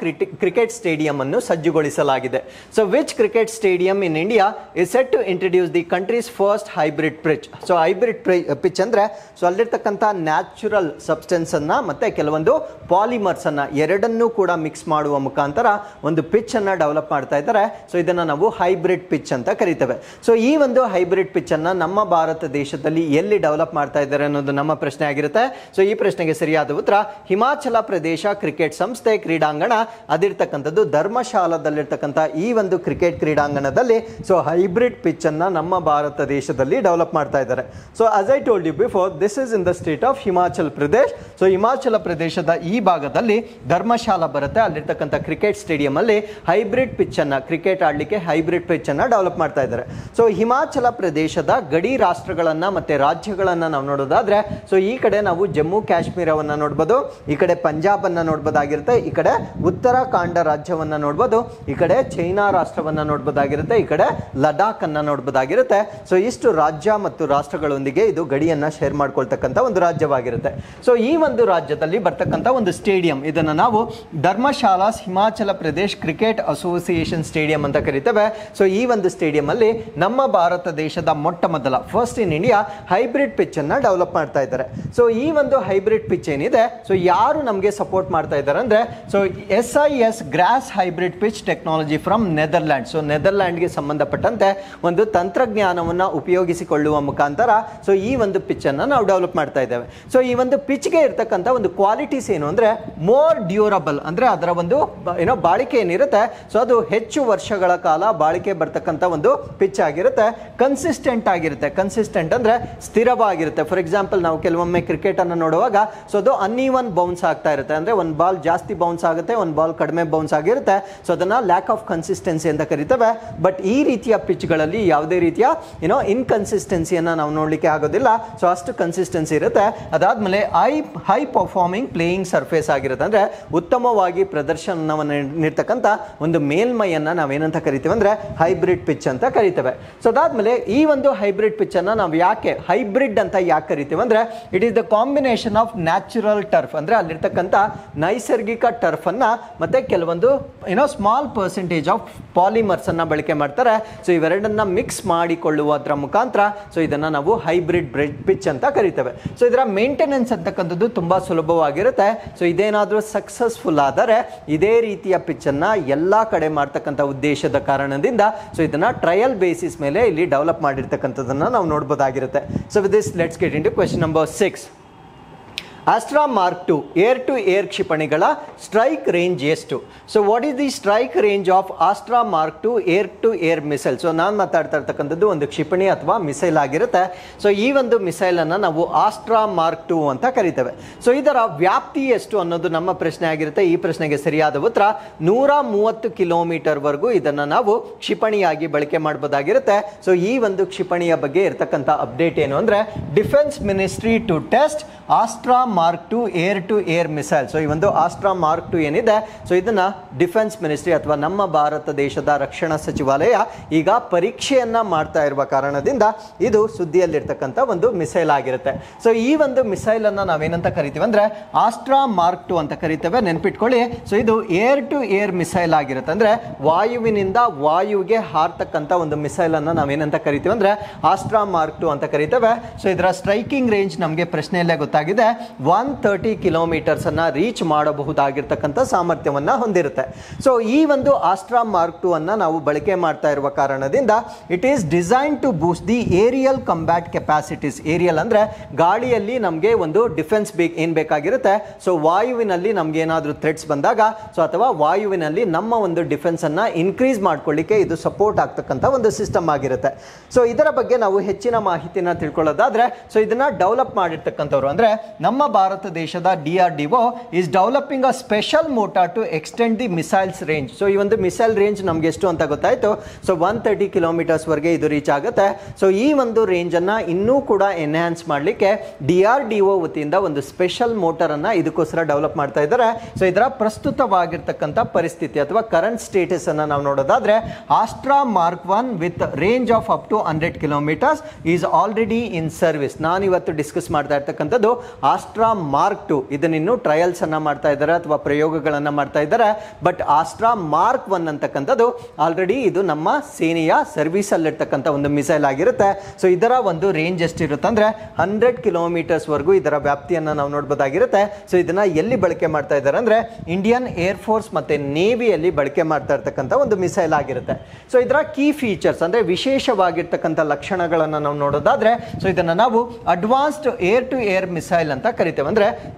ಕ್ರಿಕೆಟ್ ಸ್ಟೇಡಿಯಂ ಅನ್ನು ಸಜ್ಜುಗೊಳಿಸಲಾಗಿದೆ? So which cricket stadium in India is set to introduce the country's first hybrid pitch? So hybrid pitch ಅಂದ್ರೆ ಸೊ ಅಲ್ಲಿರ್ತಕ್ಕಂಥ ನ್ಯಾಚುರಲ್ ಸಬ್ಸ್ಟೆನ್ಸ್ ಅನ್ನ ಮತ್ತೆ ಕೆಲವೊಂದು ಪಾಲಿಮರ್ಸ್ ಅನ್ನ ಎರಡನ್ನೂ ಕೂಡ ಮಿಕ್ಸ್ ಮಾಡುವ ಮುಖಾಂತರ ಒಂದು ಪಿಚ್ ಅನ್ನ ಡೆವಲಪ್ ಮಾಡ್ತಾ ಇದ್ದಾರೆ. ಸೊ ಇದನ್ನ ನಾವು ಹೈಬ್ರಿಡ್ ಪಿಚ್ ಅಂತ ಕರಿತೇವೆ. ಸೊ ಈ ಒಂದು ಹೈಬ್ರಿಡ್ ಪಿಚ್ ಅನ್ನ ನಮ್ಮ ಭಾರತ ದೇಶದಲ್ಲಿ ಎಲ್ಲಿ ಡೆವಲಪ್ ಮಾಡ್ತಾ ಇದ್ದಾರೆ ಅನ್ನೋದು ನಮ್ಮ ಪ್ರಶ್ನೆ ಆಗಿರುತ್ತೆ. ಸೊ ಈ ಪ್ರಶ್ನೆಗೆ ಸರಿಯಾದ ಉತ್ತರ ಹಿಮಾಚಲ ಪ್ರದೇಶ ಕ್ರಿಕೆಟ್ ಸಂಸ್ಥೆ ಕ್ರೀಡಾಂಗಣ, ಅದಿರ್ತಕ್ಕಂಥದ್ದು ಧರ್ಮಶಾಲಾದಲ್ಲಿರ್ತಕ್ಕಂಥ ಈ ಒಂದು ಕ್ರಿಕೆಟ್ ಕ್ರೀಡಾಂಗಣದಲ್ಲಿ ಸೊ ಹೈಬ್ರಿಡ್ ಪಿಚ್ ಅನ್ನ ನಮ್ಮ ಭಾರತ ದೇಶದಲ್ಲಿ ಡೆವಲಪ್ ಮಾಡ್ತಾ ಇದ್ದಾರೆ. So as I told you before, this is in the state of Himachal Pradesh. So ಹಿಮಾಚಲ ಪ್ರದೇಶದ ಈ ಭಾಗದಲ್ಲಿ ಧರ್ಮಶಾಲಾ ಬರುತ್ತೆ, ಅಲ್ಲಿರ್ತಕ್ಕಂಥ ಕ್ರಿಕೆಟ್ ಸ್ಟೇಡಿಯಂ ಅಲ್ಲಿ ಹೈಬ್ರಿಡ್ ಪಿಚ್ ಅನ್ನ ಕ್ರಿಕೆಟ್ ಆಡ್ಲಿಕ್ಕೆ ಹೈಬ್ರಿಡ್ ಪಿಚ್ ಅನ್ನ ಡೆವಲಪ್ ಮಾಡ್ತಾ ಇದ್ದಾರೆ. ಸೊ ಹಿಮಾಚಲ ಪ್ರದೇಶದ ಗಡಿ ರಾಷ್ಟ್ರಗಳನ್ನ ಮತ್ತೆ ರಾಜ್ಯಗಳನ್ನ ನಾವು ನೋಡೋದಾದ್ರೆ, ಸೊ ಈ ಕಡೆ ನಾವು ಜಮ್ಮು ಕಾಶ್ಮೀರವನ್ನ ನೋಡಬಹುದು, ಈ ಕಡೆ ಪಂಜಾಬ್ ಅನ್ನ ನೋಡಬಹುದಾಗಿರುತ್ತೆ, ಈ ಕಡೆ ಉತ್ತರಾಖಂಡ ರಾಜ್ಯವನ್ನ ನೋಡಬಹುದು, ಈ ಕಡೆ ಚೈನಾ ರಾಷ್ಟ್ರವನ್ನ ನೋಡಬಹುದಾಗಿರುತ್ತೆ, ಈ ಕಡೆ ಲಡಾಖ್ ಅನ್ನ ನೋಡಬಹುದಾಗಿರುತ್ತೆ. ಸೊ ಇಷ್ಟು ರಾಜ್ಯ ಮತ್ತು ರಾಷ್ಟ್ರಗಳೊಂದಿಗೆ ಇದು ಗಡಿಯನ್ನ ಶೇರ್ ಮಾಡ್ಕೊಳ್ತಕ್ಕಂಥ ಒಂದು ರಾಜ್ಯವಾಗಿರುತ್ತೆ. ಸೊ ಈ ಒಂದು ರಾಜ್ಯದಲ್ಲಿ ಬರ್ತಕ್ಕಂಥ ಒಂದು ಸ್ಟೇಡಿಯಂ, ಇದನ್ನ ನಾವು Dharamshala's Himachal Pradesh cricket association stadium ಅಂತ ಕರಿತೇವೆ. ಸೊ ಈ ಒಂದು ಸ್ಟೇಡಿಯಂ ಅಲ್ಲಿ ನಮ್ಮ ಭಾರತ ದೇಶದ ಮೊಟ್ಟ ಮೊದಲ first in India hybrid pitch ಅನ್ನ ಡೆವಲಪ್ ಮಾಡ್ತಾ ಇದ್ದಾರೆ. ಸೊ ಈ ಒಂದು ಹೈಬ್ರಿಡ್ ಪಿಚ್ ಏನಿದೆ ಸೊ ಯಾರು ನಮಗೆ ಸಪೋರ್ಟ್ ಮಾಡ್ತಾ ಇದ್ದಾರೆ ಅಂದ್ರೆ, so SIS grass hybrid pitch technology from Netherland. So ನೆದರ್ಲ್ಯಾಂಡ್ಗೆ ಸಂಬಂಧಪಟ್ಟಂತೆ ಒಂದು ತಂತ್ರಜ್ಞಾನವನ್ನ ಉಪಯೋಗಿಸಿಕೊಳ್ಳುವ ಮುಖಾಂತರ ಸೊ ಈ ಒಂದು ಪಿಚ್ ಅನ್ನ ನಾವು ಡೆವಲಪ್ ಮಾಡ್ತಾ ಇದ್ದೇವೆ. ಸೊ ಈ ಒಂದು ಪಿಚ್ಗೆ ಇರ್ತಕ್ಕಂಥ ಒಂದು ಕ್ವಾಲಿಟೀಸ್ ಏನು ಅಂದ್ರೆ, ಮೋರ್ ಡ್ಯೂರಬಲ್, ಅಂದ್ರೆ ಅದರ ಒಂದು ಬಾಳಿಕೆ ಏನಿರುತ್ತೆ ಸೊ ಅದು ಹೆಚ್ಚು ವರ್ಷಗಳ ಕಾಲ ಬಾಳಿಕೆ ಬರ್ತಕ್ಕಂಥ ಒಂದು ಪಿಚ್ ಆಗಿರುತ್ತೆ. ಕನ್ಸಿಸ್ಟೆಂಟ್ ಆಗಿರುತ್ತೆ, ಕನ್ಸಿಸ್ಟೆಂಟ್ ಅಂದ್ರೆ ಸ್ಥಿರವಾಗಿರುತ್ತೆ. ಫಾರ್ ಎಕ್ಸಾಂಪಲ್ ನಾವು ಕೆಲವೊಮ್ಮೆ ಕ್ರಿಕೆಟ್ ಅನ್ನು ನೋಡುವಾಗ ಸೊ ಅದು ಅನ್ಈವನ್ ಬೌನ್ಸ್ ಆಗ್ತಾ ಇರುತ್ತೆ, ಅಂದ್ರೆ ಒಂದು ಬಾಲ್ ಜಾಸ್ತಿ ಬೌನ್ಸ್ ಆಗುತ್ತೆ, ಒಂದು ಬಾಲ್ ಕಡಿಮೆ ಬೌನ್ಸ್ ಆಗಿರುತ್ತೆ. ಸೊ ಅದನ್ನ ಲ್ಯಾಕ್ ಆಫ್ ಕನ್ಸಿಸ್ಟೆನ್ಸಿ ಅಂತ ಕರಿತೇವೆ. ಬಟ್ ಈ ರೀತಿಯ ಪಿಚ್ಗಳಲ್ಲಿ ಯಾವುದೇ ರೀತಿಯ ಇನ್ಕನ್ಸಿಸ್ಟೆನ್ಸಿಯನ್ನ ನಾವು ನೋಡ್ಲಿಕ್ಕೆ ಆಗೋದಿಲ್ಲ. ಸೊ ಅಷ್ಟು ಕನ್ಸಿಸ್ಟೆನ್ಸಿ ಇರುತ್ತೆ. ಅದಾದ್ಮೇಲೆ ಹೈ ಪರ್ಫಾರ್ಮಿಂಗ್ ಪ್ಲೇಯಿಂಗ್ ಸರ್ಫೇಸ್ ಆಗಿರುತ್ತೆ, ಅಂದ್ರೆ ಉತ್ತಮವಾಗಿ ಪ್ರದರ್ಶನವನ್ನು ನೀಡ್ತಕ್ಕಂಥ ಒಂದು ಮೇಲ್ಮೈಯನ್ನ ನಾವೇನಂತ ಕರಿತೀವಿ ಅಂದ್ರೆ ಹೈಬ್ರಿಡ್ ಪಿಚ್ ಅಂತ ಕರಿತೇವೆ. ಸೊ ಅದಾದ್ಮೇಲೆ ಈ ಒಂದು ಹೈಬ್ರಿಡ್ ಪಿಚ್ ಅನ್ನ ನಾವು ಯಾಕೆ ಹೈಬ್ರಿಡ್ ಅಂತ ಯಾಕೆ ಕರಿತೀವಿ ಅಂದ್ರೆ, it is is the combination of natural turf, ಅಂದ್ರೆ ಅಲ್ಲಿರ್ತಕ್ಕಂಥ ನೈಸರ್ಗಿಕ ಟರ್ಫ್ ಅನ್ನ ಮತ್ತೆ ಕೆಲವೊಂದು ಸ್ಮಾಲ್ ಪರ್ಸೆಂಟೇಜ್ ಆಫ್ ಪಾಲಿಮರ್ಸ್ ಅನ್ನ ಬಳಕೆ ಮಾಡ್ತಾರೆ. ಸೊ ಇವೆರಡನ್ನ ಮಿಕ್ಸ್ ಮಾಡಿಕೊಳ್ಳುವುದರ ಮುಖಾಂತರ ಸೊ ಇದನ್ನ ನಾವು ಹೈಬ್ರಿಡ್ ಪಿಚ್ ಅಂತ ಕರಿತೇವೆ. ಸೊ ಇದರ ಮೇಂಟೆನೆನ್ಸ್ ಅಂತಕ್ಕಂಥದ್ದು ತುಂಬಾ ಸುಲಭವಾಗಿರುತ್ತೆ. ಸೊ ಇದೇನಾದ್ರೂ ಸಕ್ಸಸ್ಫುಲ್ ಆದರೆ ಇದೇ ರೀತಿಯ ಪಿಚ್ ಅನ್ನ ಎಲ್ಲಾ ಕಡೆ ಮಾಡ್ತಕ್ಕಂಥ ಉದ್ದೇಶದ ಕಾರಣದಿಂದ ಸೊ ಇದನ್ನ ಟ್ರಯಲ್ ಬೇಸಿಸ್ ಮೇಲೆ ಇಲ್ಲಿ ಡೆವಲಪ್ ಮಾಡಿರ್ತಕ್ಕಂಥದ್ದನ್ನ ನಾವು ನೋಡಬಹುದಾಗಿರುತ್ತೆ. So with this let's get into question number 6. Astra Mark II air to air ಕ್ಷಿಪಣಿಗಳ ಸ್ಟ್ರೈಕ್ ರೇಂಜ್ ಎಷ್ಟು? So what is the strike range of Astra mark II air to air missile? So ನಾನು ಮಾತಾಡ್ತಾ ಇರ್ತಕ್ಕಂಥದ್ದು ಒಂದು ಕ್ಷಿಪಣಿ ಅಥವಾ ಮಿಸೈಲ್ ಆಗಿರುತ್ತೆ. So ಈ ಒಂದು ಮಿಸೈಲ್ ಅನ್ನ ನಾವು ಆಸ್ಟ್ರಾ ಮಾರ್ಕ್ II ಅಂತ ಕರಿತೇವೆ. ಸೊ ಇದರ ವ್ಯಾಪ್ತಿ ಎಷ್ಟು ಅನ್ನೋದು ನಮ್ಮ ಪ್ರಶ್ನೆ ಆಗಿರುತ್ತೆ. ಈ ಪ್ರಶ್ನೆಗೆ ಸರಿಯಾದ ಉತ್ತರ 130 ಕಿಲೋಮೀಟರ್ ವರೆಗೂ ಇದನ್ನ ನಾವು ಕ್ಷಿಪಣಿಯಾಗಿ ಬಳಕೆ ಮಾಡಬಹುದಾಗಿರುತ್ತೆ. ಸೊ ಈ ಒಂದು ಕ್ಷಿಪಣಿಯ ಬಗ್ಗೆ ಇರತಕ್ಕಂಥ ಅಪ್ಡೇಟ್ ಏನು ಅಂದ್ರೆ, defence ministry to test Astra mark II air to air missile. So ಈ ಒಂದು ಆಸ್ಟ್ರಾ ಮಾರ್ಕ್ II ಏನಿದೆ, ಸೊ ಇದನ್ನ ಡಿಫೆನ್ಸ್ ಮಿನಿಸ್ಟ್ರಿ ಅಥವಾ ನಮ್ಮ ಭಾರತ ದೇಶದ ರಕ್ಷಣಾ ಸಚಿವಾಲಯ ಈಗ ಪರೀಕ್ಷೆಯನ್ನ ಮಾಡ್ತಾ ಇರುವ ಕಾರಣದಿಂದ ಇದು ಸುದ್ದಿಯಲ್ಲಿರ್ತಕ್ಕಂಥ ಒಂದು ಮಿಸೈಲ್ ಆಗಿರುತ್ತೆ. ಸೊ ಈ ಒಂದು ಮಿಸೈಲ್ ಅನ್ನ ನಾವೇನಂತ ಕರಿತೀವಿ ಅಂದ್ರೆ ಆಸ್ಟ್ರಾ ಮಾರ್ಕ್ II ಅಂತ ಕರಿತೇವೆ. ನೆನ್ಪಿಟ್ಕೊಳ್ಳಿ, ಸೊ ಇದು ಏರ್ ಟು ಏರ್ ಮಿಸೈಲ್ ಆಗಿರುತ್ತೆ. ಅಂದ್ರೆ ವಾಯುವಿನಿಂದ ವಾಯುವಿಗೆ ಹಾರ್ತಕ್ಕಂಥ ಒಂದು ಮಿಸೈಲ್ ಅನ್ನ ನಾವೇನಂತ ಕರಿತೀವಿ ಅಂದ್ರೆ ಆಸ್ಟ್ರಾ ಮಾರ್ಕ್ II ಅಂತ ಕರಿತೇವೆ. ಸೊ ಇದರ ಸ್ಟ್ರೈಕಿಂಗ್ ರೇಂಜ್ ನಮಗೆ ಪ್ರಶ್ನೆಯಲ್ಲೇ ಗೊತ್ತಾಗಿದೆ, 130 ಕಿಲೋಮೀಟರ್ಸ್ ಅನ್ನ ರೀಚ್ ಮಾಡಬಹುದಾಗಿರ್ತಕ್ಕಂಥ ಸಾಮರ್ಥ್ಯವನ್ನ ಹೊಂದಿರುತ್ತೆ. ಸೊ ಈ ಒಂದು ಆಸ್ಟ್ರಾ ಮಾರ್ಕ್ II ಅನ್ನ ನಾವು ಬಳಕೆ ಮಾಡ್ತಾ ಇರುವ ಕಾರಣದಿಂದ it is design to boost the aerial combat capacities. Aerial ಅಂದ್ರೆ ಗಾಳಿಯಲ್ಲಿ ನಮಗೆ ಒಂದು ಡಿಫೆನ್ಸ್ ಏನ್ ಬೇಕಾಗಿರುತ್ತೆ. ಸೊ ವಾಯುವಿನಲ್ಲಿ ನಮ್ಗೆ ಏನಾದ್ರೂ ಥ್ರೆಟ್ಸ್ ಬಂದಾಗ ಸೊ ಅಥವಾ ವಾಯುವಿನಲ್ಲಿ ನಮ್ಮ ಒಂದು ಡಿಫೆನ್ಸ್ ಅನ್ನ ಇನ್ಕ್ರೀಸ್ ಮಾಡ್ಕೊಳ್ಳಿಕ್ಕೆ ಇದು ಸಪೋರ್ಟ್ ಆಗ್ತಕ್ಕಂಥ ಒಂದು ಸಿಸ್ಟಮ್ ಆಗಿರುತ್ತೆ. ಸೊ ಇದರ ಬಗ್ಗೆ ನಾವು ಹೆಚ್ಚಿನ ಮಾಹಿತಿನ ತಿಳ್ಕೊಳ್ಳೋದಾದ್ರೆ, ಸೊ ಇದನ್ನ ಡೆವಲಪ್ ಮಾಡಿರ್ತಕ್ಕಂಥವ್ರು ಅಂದ್ರೆ ನಮ್ಮ ಭಾರತ ದೇಶದ DRDO is developing a special motor to extend the missiles range. So ಈ ಒಂದು ಮಿಸೈಲ್ ರೇಂಜ್ ನಮ್ಗೆ ಎಷ್ಟು ಅಂತ ಗೊತ್ತಾಯ್ತು. ಸೊ 130 ಕಿಲೋಮೀಟರ್ಸ್ ವರೆಗೆ ಇದು ರೀಚ್ ಆಗುತ್ತೆ. ಸೊ ಈ ಒಂದು ರೇಂಜ್ ಅನ್ನ ಇನ್ನೂ ಕೂಡ ಎನ್ಹಾನ್ಸ್ ಮಾಡಲಿಕ್ಕೆ DRDO ವತಿಯಿಂದ ಒಂದು ಸ್ಪೆಷಲ್ ಮೋಟರ್ ಅನ್ನ ಇದಕ್ಕೋಸ್ಕರ ಡೆವಲಪ್ ಮಾಡ್ತಾ ಇದ್ದಾರೆ. ಸೊ ಇದರ ಪ್ರಸ್ತುತವಾಗಿರ್ತಕ್ಕಂಥ ಪರಿಸ್ಥಿತಿ ಅಥವಾ ಕರೆಂಟ್ ಸ್ಟೇಟಸ್ ಅನ್ನ ನಾವು ನೋಡೋದಾದ್ರೆ, Astra mark I with range of up to 100 kilometres is already in service. ನಾನು ಇವತ್ತು ಡಿಸ್ಕಸ್ ಮಾಡ್ತಾ ಇರ್ತಕ್ಕಂಥದ್ದು ಆಸ್ಟ್ರಾ ಮಾರ್ಕ್ II. ಇದನ್ನಿನ್ನು ಟ್ರಯಲ್ಸ್ ಅನ್ನ ಮಾಡ್ತಾ ಇದ್ದಾರೆ ಅಥವಾ ಪ್ರಯೋಗಗಳನ್ನ ಮಾಡ್ತಾ ಇದ್ದಾರೆ. ಬಟ್ ಆಸ್ಟ್ರಾ ಮಾರ್ಕ್ I ಅಂತಕ್ಕಂಥದ್ದು ಆಲ್ರೆಡಿ ಇದು ನಮ್ಮ ಸೇನೆಯ ಸರ್ವಿಸ್ ಅಲ್ಲಿರ್ತಕ್ಕಂಥ ಒಂದು ಮಿಸೈಲ್ ಆಗಿರುತ್ತೆ. ಸೊ ಇದರ ಒಂದು ರೇಂಜ್ ಎಷ್ಟಿರುತ್ತೆ ಅಂದ್ರೆ 100 ಕಿಲೋಮೀಟರ್ಸ್ ವರೆಗೂ ಇದರ ವ್ಯಾಪ್ತಿಯನ್ನ ನಾವು ನೋಡಬಹುದಾಗಿರುತ್ತೆ. ಸೊ ಇದನ್ನ ಎಲ್ಲಿ ಬಳಕೆ ಮಾಡ್ತಾ ಇದ್ದಾರೆ ಅಂದ್ರೆ ಇಂಡಿಯನ್ ಏರ್ ಫೋರ್ಸ್ ಮತ್ತೆ ನೇವಿಯಲ್ಲಿ ಬಳಕೆ ಮಾಡ್ತಾ ಇರ್ತಕ್ಕಂಥ ಒಂದು ಮಿಸೈಲ್ ಆಗಿರುತ್ತೆ. ಸೊ ಇದರ ಕೀ ಫೀಚರ್ಸ್ ಅಂದ್ರೆ ವಿಶೇಷವಾಗಿರ್ತಕ್ಕಂಥ ಲಕ್ಷಣಗಳನ್ನ ನಾವು ನೋಡೋದಾದ್ರೆ, ಸೊ ಇದನ್ನ ನಾವು advanced air to air missile ಅಂತ ಕರಿತೇವೆ. ಅಂದ್ರೆ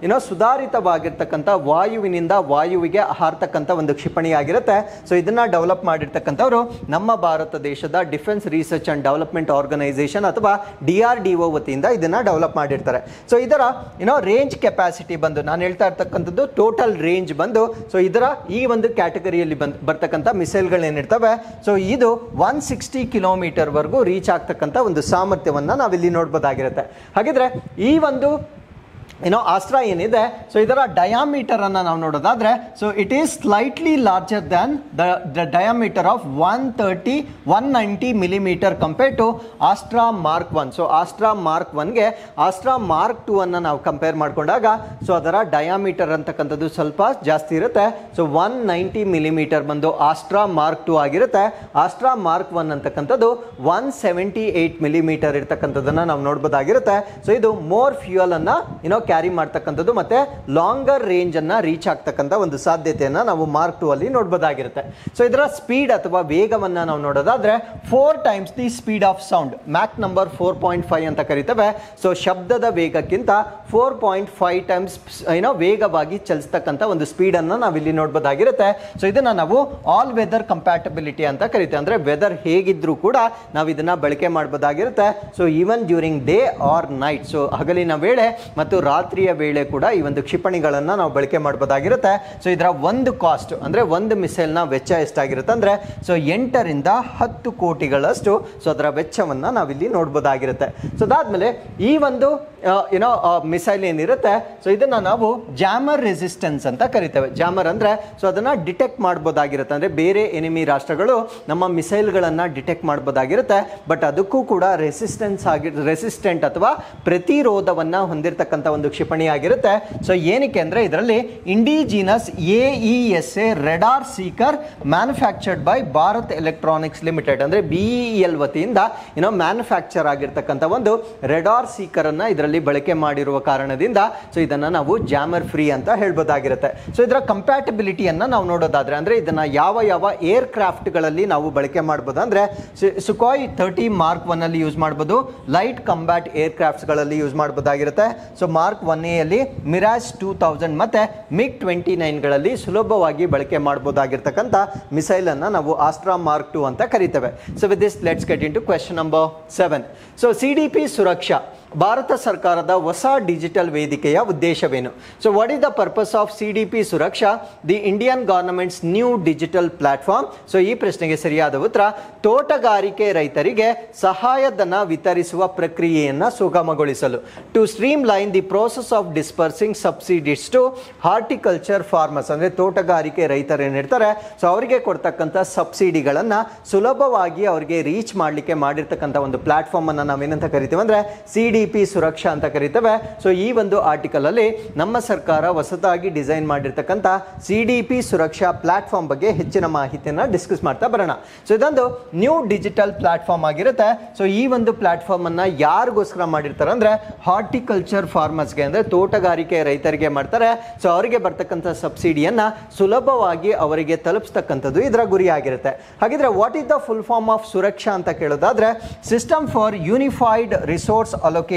ಸುಧಾರಿತವಾಗಿರ್ತಕ್ಕಂಥ ವಾಯುವಿನಿಂದ ವಾಯುವಿಗೆ ಹಾರ್ತಕ್ಕಂಥ ಒಂದು ಕ್ಷಿಪಣಿ ಆಗಿರುತ್ತೆ. ಸೊ ಇದನ್ನ ಡೆವಲಪ್ ಮಾಡಿರ್ತಕ್ಕಂಥವ್ರು ನಮ್ಮ ಭಾರತ ದೇಶದ defence research and development organisation ಅಥವಾ DRDO ವತಿಯಿಂದ ಇದನ್ನ ಡೆವಲಪ್ ಮಾಡಿರ್ತಾರೆ. ಸೊ ಇದರ ರೇಂಜ್ ಕೆಪಾಸಿಟಿ ಬಂದು ನಾನು ಹೇಳ್ತಾ ಇರ್ತಕ್ಕಂಥದ್ದು ಟೋಟಲ್ ರೇಂಜ್ ಬಂದು, ಸೊ ಇದರ ಈ ಒಂದು ಕ್ಯಾಟಗರಿಯಲ್ಲಿ ಬರ್ತಕ್ಕಂಥ ಮಿಸೈಲ್ಗಳು ಏನಿರ್ತವೆ, ಸೊ ಇದು 160 ಕಿಲೋಮೀಟರ್ ವರೆಗೂ ರೀಚ್ ಆಗ್ತಕ್ಕಂಥ ಒಂದು ಸಾಮರ್ಥ್ಯವನ್ನ ನಾವಿಲ್ಲಿ ನೋಡಬಹುದಾಗಿರುತ್ತೆ. ಹಾಗಿದ್ರೆ ಈ ಒಂದು ಆಸ್ಟ್ರಾ ಏನಿದೆ, ಸೊ ಇದರ ಡಯಾಮೀಟರ್ ಅನ್ನ ನಾವು ನೋಡೋದಾದ್ರೆ, so it is slightly larger than the diameter of 190 millimetre compare to Astra mark I. So Astra Mark Iಗೆ ಆಸ್ಟ್ರಾ ಮಾರ್ಕ್ II ಅನ್ನ ನಾವು ಕಂಪೇರ್ ಮಾಡ್ಕೊಂಡಾಗ ಸೊ ಅದರ ಡಯಾಮೀಟರ್ ಅಂತಕ್ಕಂಥದ್ದು ಸ್ವಲ್ಪ ಜಾಸ್ತಿ ಇರುತ್ತೆ. ಸೊ 190 ಮಿಲಿಮೀಟರ್ ಬಂದು ಆಸ್ಟ್ರಾ ಮಾರ್ಕ್ II ಆಗಿರುತ್ತೆ. ಆಸ್ಟ್ರಾ ಮಾರ್ಕ್ I ಅಂತಕ್ಕಂಥದ್ದು 178 ಮಿಲಿಮೀಟರ್ ಇರ್ತಕ್ಕಂಥದ್ದನ್ನ ನಾವು ನೋಡಬಹುದಾಗಿರುತ್ತೆ. ಸೊ ಇದು ಮೋರ್ ಫ್ಯೂಯಲ್ ಅನ್ನ ಕ್ಯಾರಿ ಮಾಡ್ತಕ್ಕಂಥದ್ದು ಮತ್ತೆ ಲಾಂಗರ್ ರೇಂಜ್ ಅನ್ನ ರೀಚ್ ಆಗ್ತಕ್ಕಂಥ ಒಂದು ಸಾಧ್ಯತೆಯನ್ನ ನಾವು ಮಾರ್ಕ್ II ಅಲ್ಲಿ ನೋಡಬಹುದಾಗಿರುತ್ತೆ. ಸೊ ಇದರ ಸ್ಪೀಡ್ ಅಥವಾ ವೇಗವನ್ನ ನಾವು ನೋಡೋದಾದ್ರೆ 4 times the speed of sound, Mach number 4.5 ಅಂತ ಕರಿತೇವೆ. ಸೊ ಶಬ್ದದ ವೇಗಕ್ಕಿಂತ 4.5 ಟೈಮ್ಸ್ ವೇಗವಾಗಿ ಚಲಿಸ್ತಕ್ಕಂಥ ಒಂದು ಸ್ಪೀಡ್ ಅನ್ನ ನಾವಿಲ್ಲಿ ನೋಡಬಹುದಾಗಿರುತ್ತೆ. ಸೊ ಇದನ್ನ ನಾವು ಆಲ್ ವೆದರ್ ಕಂಪ್ಯಾಟಬಿಲಿಟಿ ಅಂತ ಕರಿತೇವೆ. ಅಂದ್ರೆ ವೆದರ್ ಹೇಗಿದ್ರೂ ಕೂಡ ನಾವು ಇದನ್ನ ಬಳಕೆ ಮಾಡಬಹುದಾಗಿರುತ್ತೆ. So even during day or night, so ಹಗಲಿನ ವೇಳೆ ಮತ್ತು ರಾತ್ರಿಯ ವೇಳೆ ಕೂಡ ಈ ಒಂದು ಕ್ಷಿಪಣಿಗಳನ್ನು ನಾವು ಬಳಕೆ ಮಾಡಬಹುದಾಗಿರುತ್ತೆ. ಸೊ ಇದರ ಒಂದು ಕಾಸ್ಟ್ ಅಂದರೆ ಒಂದು ಮಿಸೈಲ್ನ ವೆಚ್ಚ ಎಷ್ಟಾಗಿರುತ್ತೆ ಅಂದರೆ ಸೊ 8ರಿಂದ 10 ಕೋಟಿಗಳಷ್ಟು ಸೊ ಅದರ ವೆಚ್ಚವನ್ನು ನಾವಿಲ್ಲಿ ನೋಡ್ಬೋದಾಗಿರುತ್ತೆ. ಸೊ ಅದಾದ್ಮೇಲೆ ಈ ಒಂದು ಮಿಸೈಲ್ ಏನಿರುತ್ತೆ ಸೊ ಇದನ್ನ ನಾವು ಜಾಮರ್ ರೆಸಿಸ್ಟೆನ್ಸ್ ಅಂತ ಕರಿತೇವೆ. ಜಾಮರ್ ಅಂದ್ರೆ ಸೊ ಅದನ್ನ ಡಿಟೆಕ್ಟ್ ಮಾಡಬಹುದಾಗಿರುತ್ತೆ, ಅಂದ್ರೆ ಬೇರೆ ಎನಿಮಿ ರಾಷ್ಟ್ರಗಳು ನಮ್ಮ ಮಿಸೈಲ್ಗಳನ್ನು ಡಿಟೆಕ್ಟ್ ಮಾಡಬಹುದಾಗಿರುತ್ತೆ. ಬಟ್ ಅದಕ್ಕೂ ಕೂಡ ರೆಸಿಸ್ಟೆಂಟ್ ಅಥವಾ ಪ್ರತಿರೋಧವನ್ನ ಹೊಂದಿರತಕ್ಕಂಥ ಒಂದು ಕ್ಷಿಪಣಿ ಆಗಿರುತ್ತೆ. ಸೊ ಏನಕ್ಕೆ ಅಂದ್ರೆ ಇದರಲ್ಲಿ indigenous AESA radar speaker manufactured by Bharat electronics limited ಅಂದ್ರೆ BEL ವತಿಯಿಂದ ಮ್ಯಾನುಫ್ಯಾಕ್ಚರ್ ಆಗಿರ್ತಕ್ಕಂಥ ಒಂದು ರೆಡಾರ್ ಸೀಕರ್ ಅನ್ನ ಇದರಲ್ಲಿ ಬಳಕೆ ಮಾಡಿರುವ ಕಾರಣದಿಂದ ಸೊ ಇದನ್ನ ನಾವು ಜಾಮರ್ ಫ್ರೀ ಅಂತ ಹೇಳ್ಬೋದಾಗಿರುತ್ತೆ. ಸೊ ಇದರ ಕಂಪ್ಯಾಟಿಬಿಲಿಟಿಯನ್ನ ನಾವು ನೋಡೋದಾದ್ರೆ ಅಂದ್ರೆ ಇದನ್ನ ಯಾವ ಯಾವ ಏರ್ ಕ್ರಾಫ್ಟ್ ಗಳಲ್ಲಿ ನಾವು ಬಳಕೆ ಮಾಡಬಹುದು ಅಂದ್ರೆ ಸುಖಾಯ್ 30 ಮಾರ್ಕ್ 1 ಅಲ್ಲಿ ಯೂಸ್ ಮಾಡಬಹುದು, ಲೈಟ್ ಕಂಬ್ಯಾಟ್ ಏರ್ ಕ್ರಾಫ್ಟ್ಸ್ ಗಳಲ್ಲಿ ಯೂಸ್ ಮಾಡಬಹುದಾಗಿರುತ್ತೆ. ಸೊ ಮಾರ್ಕ್ 1A ಅಲ್ಲಿ ಮಿರಾಜ್ 2000 ಮತ್ತೆ MiG 29 ಗಳಲ್ಲಿ ಸುಲಭವಾಗಿ ಬಳಕೆ ಮಾಡಬಹುದಾಗಿರ್ತಕ್ಕಂಥ ಮಿಸೈಲ್ ಅನ್ನ ನಾವು ಆಸ್ಟ್ರಾ ಮಾರ್ಕ್ 2 ಅಂತ ಕರೀತೇವೆ. So with this let's get into question number 7. So CDP Suraksha Bharat ಸರ್ಕಾರದ ಹೊಸ ಡಿಜಿಟಲ್ ವೇದಿಕೆಯ ಉದ್ದೇಶವೇನು? So what is the purpose of CDP Suraksha, the Indian government's new digital platform? So ಈ ಪ್ರಶ್ನೆಗೆ ಸರಿಯಾದ ಉತ್ತರ ತೋಟಗಾರಿಕೆ ರೈತರಿಗೆ ಸಹಾಯಧನ ವಿತರಿಸುವ ಪ್ರಕ್ರಿಯೆಯನ್ನು ಸುಗಮಗೊಳಿಸಲು, to streamline the process of dispersing subsidies to horticulture farmers ಅಂದ್ರೆ ತೋಟಗಾರಿಕೆ ರೈತರು ಏನಿರ್ತಾರೆ ಸೊ ಅವರಿಗೆ ಕೊಡ್ತಕ್ಕಂಥ ಸಬ್ಸಿಡಿಗಳನ್ನು ಸುಲಭವಾಗಿ ಅವರಿಗೆ ರೀಚ್ ಮಾಡಲಿಕ್ಕೆ ಮಾಡಿರ್ತಕ್ಕಂಥ ಒಂದು ಪ್ಲಾಟ್ಫಾರ್ಮ್ ಅನ್ನು ನಾವೇನಂತ ಕರಿತೀವಿ ಅಂದ್ರೆ CDP ಸುರಕ್ಷಾ ಅಂತ ಕರೀತೇವೆ. ಸೊ ಈ ಒಂದು ಆರ್ಟಿಕಲ್ ಅಲ್ಲಿ ನಮ್ಮ ಸರ್ಕಾರ ಹೊಸದಾಗಿ ಡಿಸೈನ್ ಮಾಡಿರ್ತಕ್ಕಂಥ CDP ಸುರಕ್ಷಾ ಪ್ಲಾಟ್ಫಾರ್ಮ್ ಬಗ್ಗೆ ಹೆಚ್ಚಿನ ಮಾಹಿತಿಯನ್ನು ಡಿಸ್ಕಸ್ ಮಾಡ್ತಾ ಬರೋಣ. ಸೊ ಇದೊಂದು ನ್ಯೂ ಡಿಜಿಟಲ್ ಪ್ಲಾಟ್ಫಾರ್ಮ್ ಆಗಿರುತ್ತೆ. ಸೊ ಈ ಒಂದು ಪ್ಲಾಟ್ಫಾರ್ಮ್ ಅನ್ನ ಯಾರಿಗೋಸ್ಕರ ಮಾಡಿರ್ತಾರೆ ಅಂದ್ರೆ ಹಾರ್ಟಿಕಲ್ಚರ್ ಫಾರ್ಮರ್ಸ್ಗೆ ಅಂದ್ರೆ ತೋಟಗಾರಿಕೆ ರೈತರಿಗೆ ಮಾಡ್ತಾರೆ. ಸೊ ಅವರಿಗೆ ಬರ್ತಕ್ಕಂಥ ಸಬ್ಸಿಡಿಯನ್ನ ಸುಲಭವಾಗಿ ಅವರಿಗೆ ತಲುಪಿಸ್ತಕ್ಕಂಥದ್ದು ಇದರ ಗುರಿ ಆಗಿರುತ್ತೆ. ಹಾಗಿದ್ರೆ what is the full form of Suraksha ಅಂತ ಕೇಳೋದಾದ್ರೆ system for unified resource allocation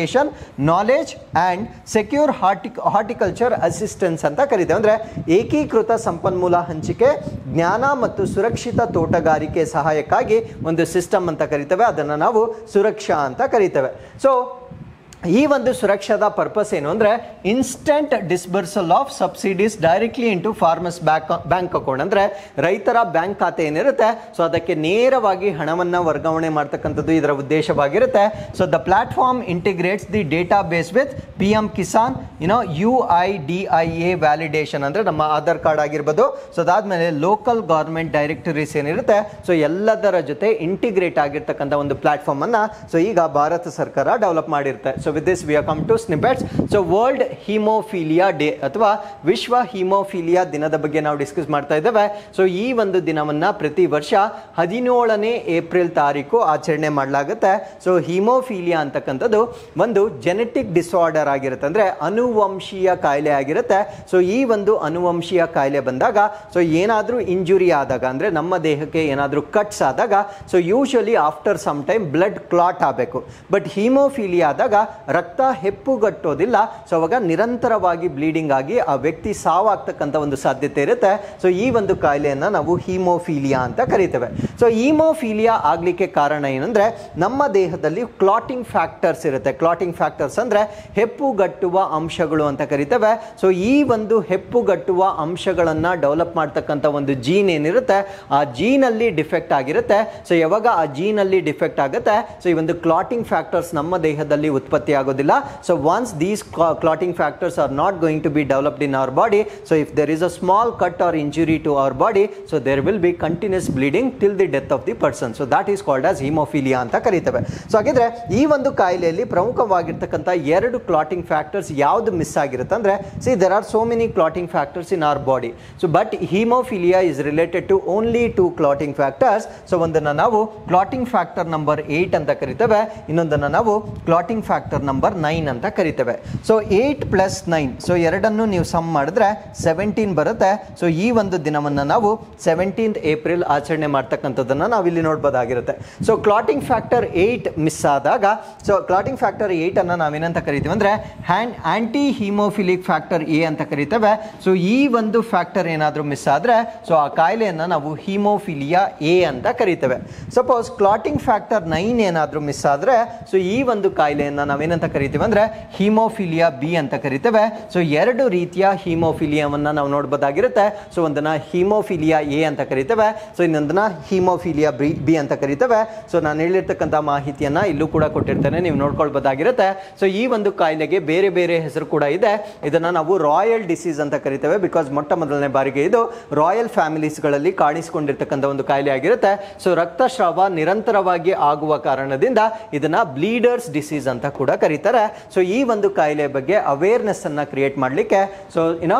knowledge and secure horticulture assistance ಅಂತ ಕರೀತೇವೆ. ಅಂದ್ರೆ ಏಕೀಕೃತ ಸಂಪನ್ಮೂಲ ಹಂಚಿಕೆ, ಜ್ಞಾನ ಮತ್ತು ಸುರಕ್ಷಿತ ತೋಟಗಾರಿಕೆ ಸಹಾಯಕ್ಕಾಗಿ ಒಂದು ಸಿಸ್ಟಮ್ ಅಂತ ಕರೀತೇವೆ, ಅದನ್ನು ನಾವು ಸುರಕ್ಷಾ ಅಂತ ಕರೀತೇವೆ. ಸೊ ಈ ಒಂದು ಸುರಕ್ಷಾದ ಪರ್ಪಸ್ ಏನು ಅಂದ್ರೆ instant disbursal of subsidies directly into farmers bank account ಅಂದ್ರೆ ರೈತರ ಬ್ಯಾಂಕ್ ಖಾತೆ ಏನಿರುತ್ತೆ ಸೊ ಅದಕ್ಕೆ ನೇರವಾಗಿ ಹಣವನ್ನು ವರ್ಗಾವಣೆ ಮಾಡ್ತಕ್ಕಂಥದ್ದು ಇದರ ಉದ್ದೇಶವಾಗಿರುತ್ತೆ. So the platform integrates the database with PM Kisan UIDIA validation ಅಂದ್ರೆ ನಮ್ಮ ಆಧಾರ್ ಕಾರ್ಡ್ ಆಗಿರ್ಬೋದು. ಸೊ ಅದಾದ್ಮೇಲೆ ಲೋಕಲ್ ಗವರ್ಮೆಂಟ್ ಡೈರೆಕ್ಟರೀಸ್ ಏನಿರುತ್ತೆ ಸೊ ಎಲ್ಲದರ ಜೊತೆ ಇಂಟಿಗ್ರೇಟ್ ಆಗಿರ್ತಕ್ಕಂಥ ಒಂದು ಪ್ಲಾಟ್ಫಾರ್ಮ್ ಅನ್ನ ಸೊ ಈಗ ಭಾರತ ಸರ್ಕಾರ ಡೆವಲಪ್ ಮಾಡಿರುತ್ತೆ. So with this we have come to snippets. So world haemophilia day ಅಥವಾ ವಿಶ್ವ ಹಿಮೋಫಿಲಿಯಾ ದಿನದ ಬಗ್ಗೆ ನಾವು ಡಿಸ್ಕಸ್ ಮಾಡ್ತಾ ಇದ್ದೇವೆ. ಸೊ ಈ ಒಂದು ದಿನವನ್ನ ಪ್ರತಿ ವರ್ಷ 17ನೇ ಏಪ್ರಿಲ್ ತಾರೀಕು ಆಚರಣೆ ಮಾಡಲಾಗುತ್ತೆ. ಸೊ ಹಿಮೋಫಿಲಿಯಾ ಅಂತಕ್ಕಂಥದ್ದು ಒಂದು ಜೆನೆಟಿಕ್ ಡಿಸಾರ್ಡರ್ ಆಗಿರುತ್ತೆ, ಅಂದ್ರೆ ಅನುವಂಶೀಯ ಕಾಯಿಲೆ ಆಗಿರುತ್ತೆ. ಸೊ ಈ ಒಂದು ಅನುವಂಶೀಯ ಕಾಯಿಲೆ ಬಂದಾಗ ಸೊ ಏನಾದರೂ ಇಂಜುರಿ ಆದಾಗ ಅಂದ್ರೆ ನಮ್ಮ ದೇಹಕ್ಕೆ ಏನಾದರೂ ಕಟ್ಸ್ ಆದಾಗ so usually after some time blood clot ಆಗಬೇಕು. ಬಟ್ ಹಿಮೋಫಿಲಿಯಾ ಆದಾಗ ರಕ್ತ ಹೆಪ್ಪುಗಟ್ಟೋದಿಲ್ಲ. ಸೊ ಅವಾಗ ನಿರಂತರವಾಗಿ ಬ್ಲೀಡಿಂಗ್ ಆಗಿ ಆ ವ್ಯಕ್ತಿ ಸಾವಾಗ್ತಕ್ಕಂಥ ಒಂದು ಸಾಧ್ಯತೆ ಇರುತ್ತೆ. ಸೊ ಈ ಒಂದು ಕಾಯಿಲೆಯನ್ನು ನಾವು ಹಿಮೋಫಿಲಿಯಾ ಅಂತ ಕರಿತೇವೆ. ಸೊ ಹಿಮೋಫಿಲಿಯಾ ಆಗ್ಲಿಕ್ಕೆ ಕಾರಣ ಏನಂದ್ರೆ ನಮ್ಮ ದೇಹದಲ್ಲಿ ಕ್ಲಾಟಿಂಗ್ ಫ್ಯಾಕ್ಟರ್ಸ್ ಇರುತ್ತೆ. ಕ್ಲಾಟಿಂಗ್ ಫ್ಯಾಕ್ಟರ್ಸ್ ಅಂದ್ರೆ ಹೆಪ್ಪುಗಟ್ಟುವ ಅಂಶಗಳು ಅಂತ ಕರಿತೇವೆ. ಸೊ ಈ ಒಂದು ಹೆಪ್ಪುಗಟ್ಟುವ ಅಂಶಗಳನ್ನ ಡೆವಲಪ್ ಮಾಡ್ತಕ್ಕಂಥ ಒಂದು ಜೀನ್ ಏನಿರುತ್ತೆ ಆ ಜೀನಲ್ಲಿ ಡಿಫೆಕ್ಟ್ ಆಗಿರುತ್ತೆ. ಸೊ ಯಾವಾಗ ಆ ಜೀನಲ್ಲಿ ಡಿಫೆಕ್ಟ್ ಆಗುತ್ತೆ ಸೊ ಈ ಒಂದು ಕ್ಲಾಟಿಂಗ್ ಫ್ಯಾಕ್ಟರ್ಸ್ ನಮ್ಮ ದೇಹದಲ್ಲಿ ಉತ್ಪತ್ತಿ ಆಗೋದಿಲ್ಲ. So once these clotting factors are not going to be developed in our body, so if there is a small cut or injury to our body so there will be continuous bleeding till the death of the person. So that is called as haemophilia ಅಂತ ಕರೀತೇವೆ. So ಹಾಗಿದ್ರೆ ಈ ಒಂದು ಕಾಯಿಲೆಯಲ್ಲಿ ಪ್ರಮುಖವಾಗಿರ್ತಕ್ಕಂಥ 2 clotting factors ಯಾವ್ದು miss ಆಗಿರುತ್ತೆ ಅಂದ್ರೆ see there are so many clotting factors in our body. So but haemophilia is related to only 2 clotting factors. So ಒಂದನ್ನು ನಾವು ಕ್ಲಾಟಿಂಗ್ ಫ್ಯಾಕ್ಟರ್ ನಂಬರ್ 8 ಅಂತ ಕರಿತೇವೆ, ಇನ್ನೊಂದನ್ನು ನಾವು ಕ್ಲಾಟಿಂಗ್ ಫ್ಯಾಕ್ಟರ್ ನಂಬರ್ 9 ಅಂತ ಕರಿತೇವೆ. ಸೊ 8 + 9 ಸೊ ಎರಡನ್ನು ನೀವು ಸಮ್ ಮಾಡಿದ್ರೆ 17 ಬರುತ್ತೆ. ಸೊ ಈ ಒಂದು ದಿನವನ್ನು ನಾವು 17th ಏಪ್ರಿಲ್ ಆಚರಣೆ ಮಾಡ್ತಕ್ಕಂಥದ್ದನ್ನು ನಾವಿಲ್ಲಿ ನೋಡ್ಬೋದಾಗಿರುತ್ತೆ. ಸೊ ಕ್ಲಾಟಿಂಗ್ ಫ್ಯಾಕ್ಟರ್ 8 ಮಿಸ್ ಆದಾಗ ಸೊ ಕ್ಲಾಟಿಂಗ್ ಫ್ಯಾಕ್ಟರ್ 8 ಅನ್ನು ನಾವೇನಂತ ಕರಿತೀವಿ ಅಂದ್ರೆ ಆಂಟಿ ಹಿಮೋಫಿಲಿಕ್ ಫ್ಯಾಕ್ಟರ್ A ಅಂತ ಕರಿತೇವೆ. ಸೊ ಈ ಒಂದು ಫ್ಯಾಕ್ಟರ್ ಏನಾದರೂ ಮಿಸ್ ಆದರೆ ಸೊ ಆ ಕಾಯಿಲೆಯನ್ನು ನಾವು ಹಿಮೋಫಿಲಿಯಾ A ಅಂತ ಕರಿತೇವೆ. ಸಪೋಸ್ ಕ್ಲಾಟಿಂಗ್ ಫ್ಯಾಕ್ಟರ್ 9 ಏನಾದರೂ ಮಿಸ್ ಆದರೆ ಸೊ ಈ ಒಂದು ಕಾಯಿಲೆಯನ್ನು ನಾವೇನಂತ ಏನಂತ ಕರಿತೀವಿ ಅಂದರೆ ಹಿಮೋಫಿಲಿಯಾ ಬಿ ಅಂತ ಕರಿತೇವೆ. ಸೊ 2 ರೀತಿಯ ಹಿಮೋಫಿಲಿಯಾವನ್ನು ನಾವು ನೋಡ್ಬೋದಾಗಿರುತ್ತೆ. ಸೊ ಒಂದನ್ನು ಹಿಮೋಫಿಲಿಯಾ ಎ ಅಂತ ಕರಿತೇವೆ, ಸೊ ಇನ್ನೊಂದನ್ನು ಹಿಮೋಫಿಲಿಯಾ ಬಿ ಅಂತ ಕರಿತೇವೆ. ಸೊ ನಾನು ಹೇಳಿರ್ತಕ್ಕಂಥ ಮಾಹಿತಿಯನ್ನು ಇಲ್ಲೂ ಕೂಡ ಕೊಟ್ಟಿರ್ತೇನೆ, ನೀವು ನೋಡ್ಕೊಳ್ಬೋದಾಗಿರುತ್ತೆ. ಸೊ ಈ ಒಂದು ಕಾಯಿಲೆಗೆ ಬೇರೆ ಬೇರೆ ಹೆಸರು ಕೂಡ ಇದೆ. ಇದನ್ನು ನಾವು ರಾಯಲ್ ಡಿಸೀಸ್ ಅಂತ ಕರಿತೇವೆ, ಬಿಕಾಸ್ ಮೊಟ್ಟ ಮೊದಲನೇ ಬಾರಿಗೆ ಇದು ರಾಯಲ್ ಫ್ಯಾಮಿಲೀಸ್ಗಳಲ್ಲಿ ಕಾಣಿಸಿಕೊಂಡಿರ್ತಕ್ಕಂಥ ಒಂದು ಕಾಯಿಲೆ ಆಗಿರುತ್ತೆ. ಸೊ ರಕ್ತಸ್ರಾವ ನಿರಂತರವಾಗಿ ಆಗುವ ಕಾರಣದಿಂದ ಇದನ್ನ ಬ್ಲೀಡರ್ಸ್ ಡಿಸೀಸ್ ಅಂತ ಕೂಡ ಕರೀತಾರೆ. ಸೊ ಈ ಒಂದು ಕಾಯಿಲೆ ಬಗ್ಗೆ ಅವೇರ್ನೆಸ್ ಅನ್ನ ಕ್ರಿಯೇಟ್ ಮಾಡಲಿಕ್ಕೆ ಸೊ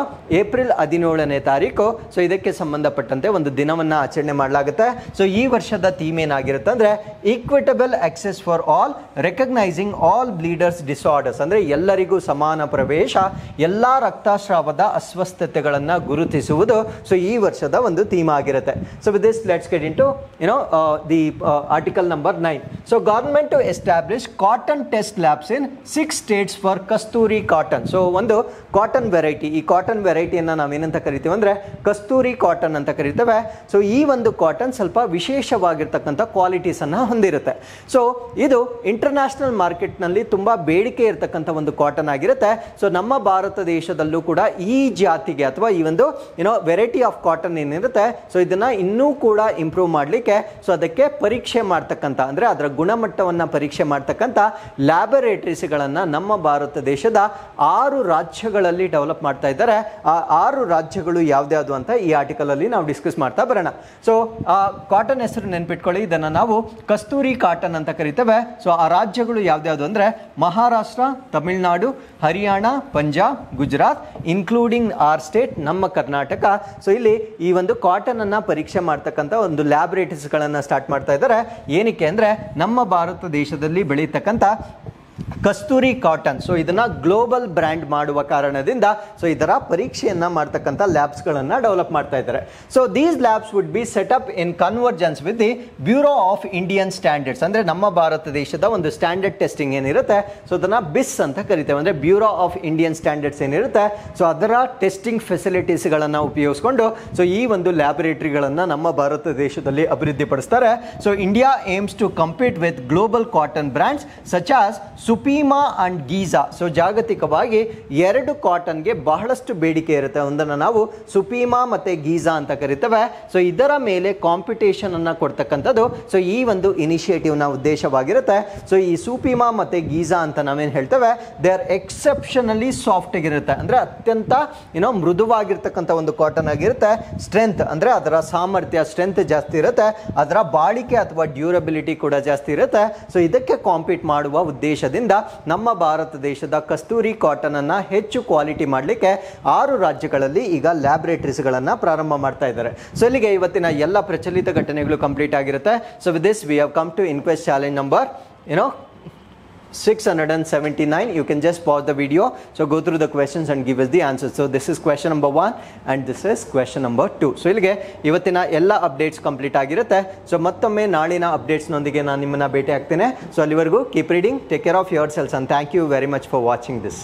ಏಪ್ರಿಲ್ 17ನೇ ತಾರೀಕು ಸೊ ಇದಕ್ಕೆ ಸಂಬಂಧಪಟ್ಟಂತೆ ಒಂದು ದಿನವನ್ನ ಆಚರಣೆ ಮಾಡಲಾಗುತ್ತೆ. ಸೊ ಈ ವರ್ಷದ ಥೀಮ್ ಏನಾಗಿರುತ್ತೆ ಅಂದ್ರೆ equitable access for all, recognising all bleeders disorders, ಅಂದ್ರೆ ಎಲ್ಲರಿಗೂ ಸಮಾನ ಪ್ರವೇಶ, ಎಲ್ಲಾ ರಕ್ತಸ್ರಾವದ ಅಸ್ವಸ್ಥತೆಗಳನ್ನ ಗುರುತಿಸುವುದು. ಸೊ ಈ ವರ್ಷದ ಒಂದು ಥೀಮ್ ಆಗಿರುತ್ತೆ. So with this let's get into the article number 9. So government to establish cotton test labs in 6 states for Kasturi cotton. So ಒಂದು ಕಾಟನ್ ವೆರೈಟಿ, ಈ ಕಾಟನ್ ವೆರೈಟಿಯನ್ನು ನಾವೇನಂತ ಕರಿತೀವಿ ಅಂದರೆ ಕಸ್ತೂರಿ ಕಾಟನ್ ಅಂತ ಕರಿತೇವೆ. ಸೊ ಈ ಒಂದು ಕಾಟನ್ ಸ್ವಲ್ಪ ವಿಶೇಷವಾಗಿರ್ತಕ್ಕಂಥ ಕ್ವಾಲಿಟೀಸನ್ನು ಹೊಂದಿರುತ್ತೆ. ಸೊ ಇದು ಇಂಟರ್ನ್ಯಾಷನಲ್ ಮಾರ್ಕೆಟ್ನಲ್ಲಿ ತುಂಬ ಬೇಡಿಕೆ ಇರತಕ್ಕಂಥ ಒಂದು ಕಾಟನ್ ಆಗಿರುತ್ತೆ. ಸೊ ನಮ್ಮ ಭಾರತ ದೇಶದಲ್ಲೂ ಕೂಡ ಈ ಜಾತಿಗೆ ಅಥವಾ ಈ ಒಂದು ವೆರೈಟಿ ಆಫ್ ಕಾಟನ್ ಏನಿರುತ್ತೆ, ಸೊ ಇದನ್ನ ಇನ್ನೂ ಕೂಡ ಇಂಪ್ರೂವ್ ಮಾಡಲಿಕ್ಕೆ ಸೊ ಅದಕ್ಕೆ ಪರೀಕ್ಷೆ ಮಾಡ್ತಕ್ಕಂಥ ಅಂದರೆ ಅದರ ಗುಣಮಟ್ಟವನ್ನು ಪರೀಕ್ಷೆ ಮಾಡ್ತಕ್ಕಂಥ ಲ್ಯಾಬೊರೇಟರೀಸ್ಗಳನ್ನು ನಮ್ಮ ಭಾರತ ದೇಶದ 6 ರಾಜ್ಯಗಳಲ್ಲಿ ಡೆವಲಪ್ ಮಾಡ್ತಾ ಇದ್ದಾರೆ. ಆ 6 ರಾಜ್ಯಗಳು ಯಾವ್ದ್ಯಾವುದು ಅಂತ ಈ ಆರ್ಟಿಕಲ್ ಅಲ್ಲಿ ನಾವು ಡಿಸ್ಕಸ್ ಮಾಡ್ತಾ ಬರೋಣ. ಸೊ ಆ ಕಾಟನ್ ಹೆಸರು ನೆನ್ಪಿಟ್ಕೊಳ್ಳಿ, ಇದನ್ನು ನಾವು ಕಸ್ತೂರಿ ಕಾಟನ್ ಅಂತ ಕರಿತೇವೆ. ಸೊ ಆ ರಾಜ್ಯಗಳು ಯಾವ್ದ್ಯಾವುದು ಅಂದರೆ Maharashtra, Tamil Nadu, Haryana, Punjab, Gujarat, including our state, ನಮ್ಮ ಕರ್ನಾಟಕ. ಸೊ ಇಲ್ಲಿ ಈ ಒಂದು ಕಾಟನ್ ಅನ್ನ ಪರೀಕ್ಷೆ ಮಾಡ್ತಕ್ಕಂಥ ಒಂದು ಲ್ಯಾಬೊರೇಟರೀಸ್ಗಳನ್ನು ಸ್ಟಾರ್ಟ್ ಮಾಡ್ತಾ ಇದ್ದಾರೆ. ಏನಕ್ಕೆ ಅಂದರೆ ನಮ್ಮ ಭಾರತ ದೇಶದಲ್ಲಿ ಬೆಳೀತಕ್ಕಂಥ ಕಸ್ತೂರಿ ಕಾಟನ್ ಸೊ ಇದನ್ನ ಗ್ಲೋಬಲ್ ಬ್ರ್ಯಾಂಡ್ ಮಾಡುವ ಕಾರಣದಿಂದ ಸೊ ಇದರ ಪರೀಕ್ಷೆಯನ್ನ ಮಾಡ್ತಕ್ಕಂಥ ಲ್ಯಾಬ್ಸ್ಗಳನ್ನು ಡೆವಲಪ್ ಮಾಡ್ತಾ ಇದ್ದಾರೆ. So these labs would be set up in convergence with the bureau of Indian standards, ಅಂದ್ರೆ ನಮ್ಮ ಭಾರತ ದೇಶದ ಒಂದು ಸ್ಟ್ಯಾಂಡರ್ಡ್ ಟೆಸ್ಟಿಂಗ್ ಏನಿರುತ್ತೆ ಸೊ ಅದನ್ನ ಬಿಸ್ ಅಂತ ಕರಿತೇವೆ, ಅಂದ್ರೆ ಬ್ಯೂರೋ ಆಫ್ ಇಂಡಿಯನ್ ಸ್ಟ್ಯಾಂಡರ್ಡ್ಸ್ ಏನಿರುತ್ತೆ ಸೊ ಅದರ ಟೆಸ್ಟಿಂಗ್ ಫೆಸಿಲಿಟೀಸ್ಗಳನ್ನು ಉಪಯೋಗಿಸ್ಕೊಂಡು ಸೊ ಈ ಒಂದು ಲ್ಯಾಬೊರೇಟರಿಗಳನ್ನು ನಮ್ಮ ಭಾರತ ದೇಶದಲ್ಲಿ ಅಭಿವೃದ್ಧಿಪಡಿಸ್ತಾರೆ. So India aims to compete with global cotton brands such as Supima and Giza. So ಜಾಗತಿಕವಾಗಿ 2 ಕಾಟನ್ಗೆ ಬಹಳಷ್ಟು ಬೇಡಿಕೆ ಇರುತ್ತೆ. ಒಂದನ್ನು ನಾವು ಸುಪೀಮಾ ಮತ್ತೆ ಗೀಜಾ ಅಂತ ಕರಿತೇವೆ. ಸೊ ಇದರ ಮೇಲೆ ಕಾಂಪಿಟೇಷನ್ ಅನ್ನ ಕೊಡ್ತಕ್ಕಂಥದ್ದು ಸೊ ಈ ಒಂದು ಇನಿಷಿಯೇಟಿವ್ನ ಉದ್ದೇಶವಾಗಿರುತ್ತೆ. ಸೊ ಈ ಸುಪೀಮಾ ಮತ್ತೆ ಗೀಜಾ ಅಂತ ನಾವೇನು ಹೇಳ್ತೇವೆ, ದೇ ಆರ್ ಎಕ್ಸೆಪ್ಷನಲಿ ಸಾಫ್ಟ್ ಆಗಿರುತ್ತೆ, ಅಂದ್ರೆ ಅತ್ಯಂತ ಮೃದುವಾಗಿರ್ತಕ್ಕಂಥ ಒಂದು ಕಾಟನ್ ಆಗಿರುತ್ತೆ. ಸ್ಟ್ರೆಂತ್ ಅಂದ್ರೆ ಅದರ ಸಾಮರ್ಥ್ಯ, ಸ್ಟ್ರೆಂತ್ ಜಾಸ್ತಿ ಇರುತ್ತೆ, ಅದರ ಬಾಳಿಕೆ ಅಥವಾ ಡ್ಯೂರಬಿಲಿಟಿ ಕೂಡ ಜಾಸ್ತಿ ಇರುತ್ತೆ. ಸೊ ಇದಕ್ಕೆ ಕಾಂಪೀಟ್ ಮಾಡುವ ಉದ್ದೇಶದಿಂದ ನಮ್ಮ ಭಾರತ ದೇಶದ ಕಸ್ತೂರಿ ಕಾಟನ್ ಅನ್ನ ಹೆಚ್ಚು ಕ್ವಾಲಿಟಿ ಮಾಡಲಿಕ್ಕೆ 6 ರಾಜ್ಯಗಳಲ್ಲಿ ಈಗ ಲ್ಯಾಬೊರೇಟರೀಸ್ಗಳನ್ನು ಪ್ರಾರಂಭ ಮಾಡ್ತಾ ಇದ್ದಾರೆ. ಸೊ ಇಲ್ಲಿಗೆ ಇವತ್ತಿನ ಎಲ್ಲ ಪ್ರಚಲಿತ ಘಟನೆಗಳು ಕಂಪ್ಲೀಟ್ ಆಗಿರುತ್ತೆ. So with this we have come to inquest challenge number 679. You can just pause the video, so go through the questions and give us the answers. So this is question number 1 and this is question number 2. So ಇಲ್ಲಿಗೆ ಇವತ್ತಿನ ಎಲ್ಲ updates complete ಆಗಿರುತ್ತೆ. So ಮತ್ತೊಮ್ಮೆ ನಾಳಿನ ಅಪ್ಡೇಟ್ಸ್ನೊಂದಿಗೆ ನಾನು ನಿಮ್ಮನ್ನ ಭೇಟಿ ಆಗ್ತೇನೆ. ಸೊ ಅಲ್ಲಿವರೆಗೂ keep reading, take care of your selves and thank you very much for watching this.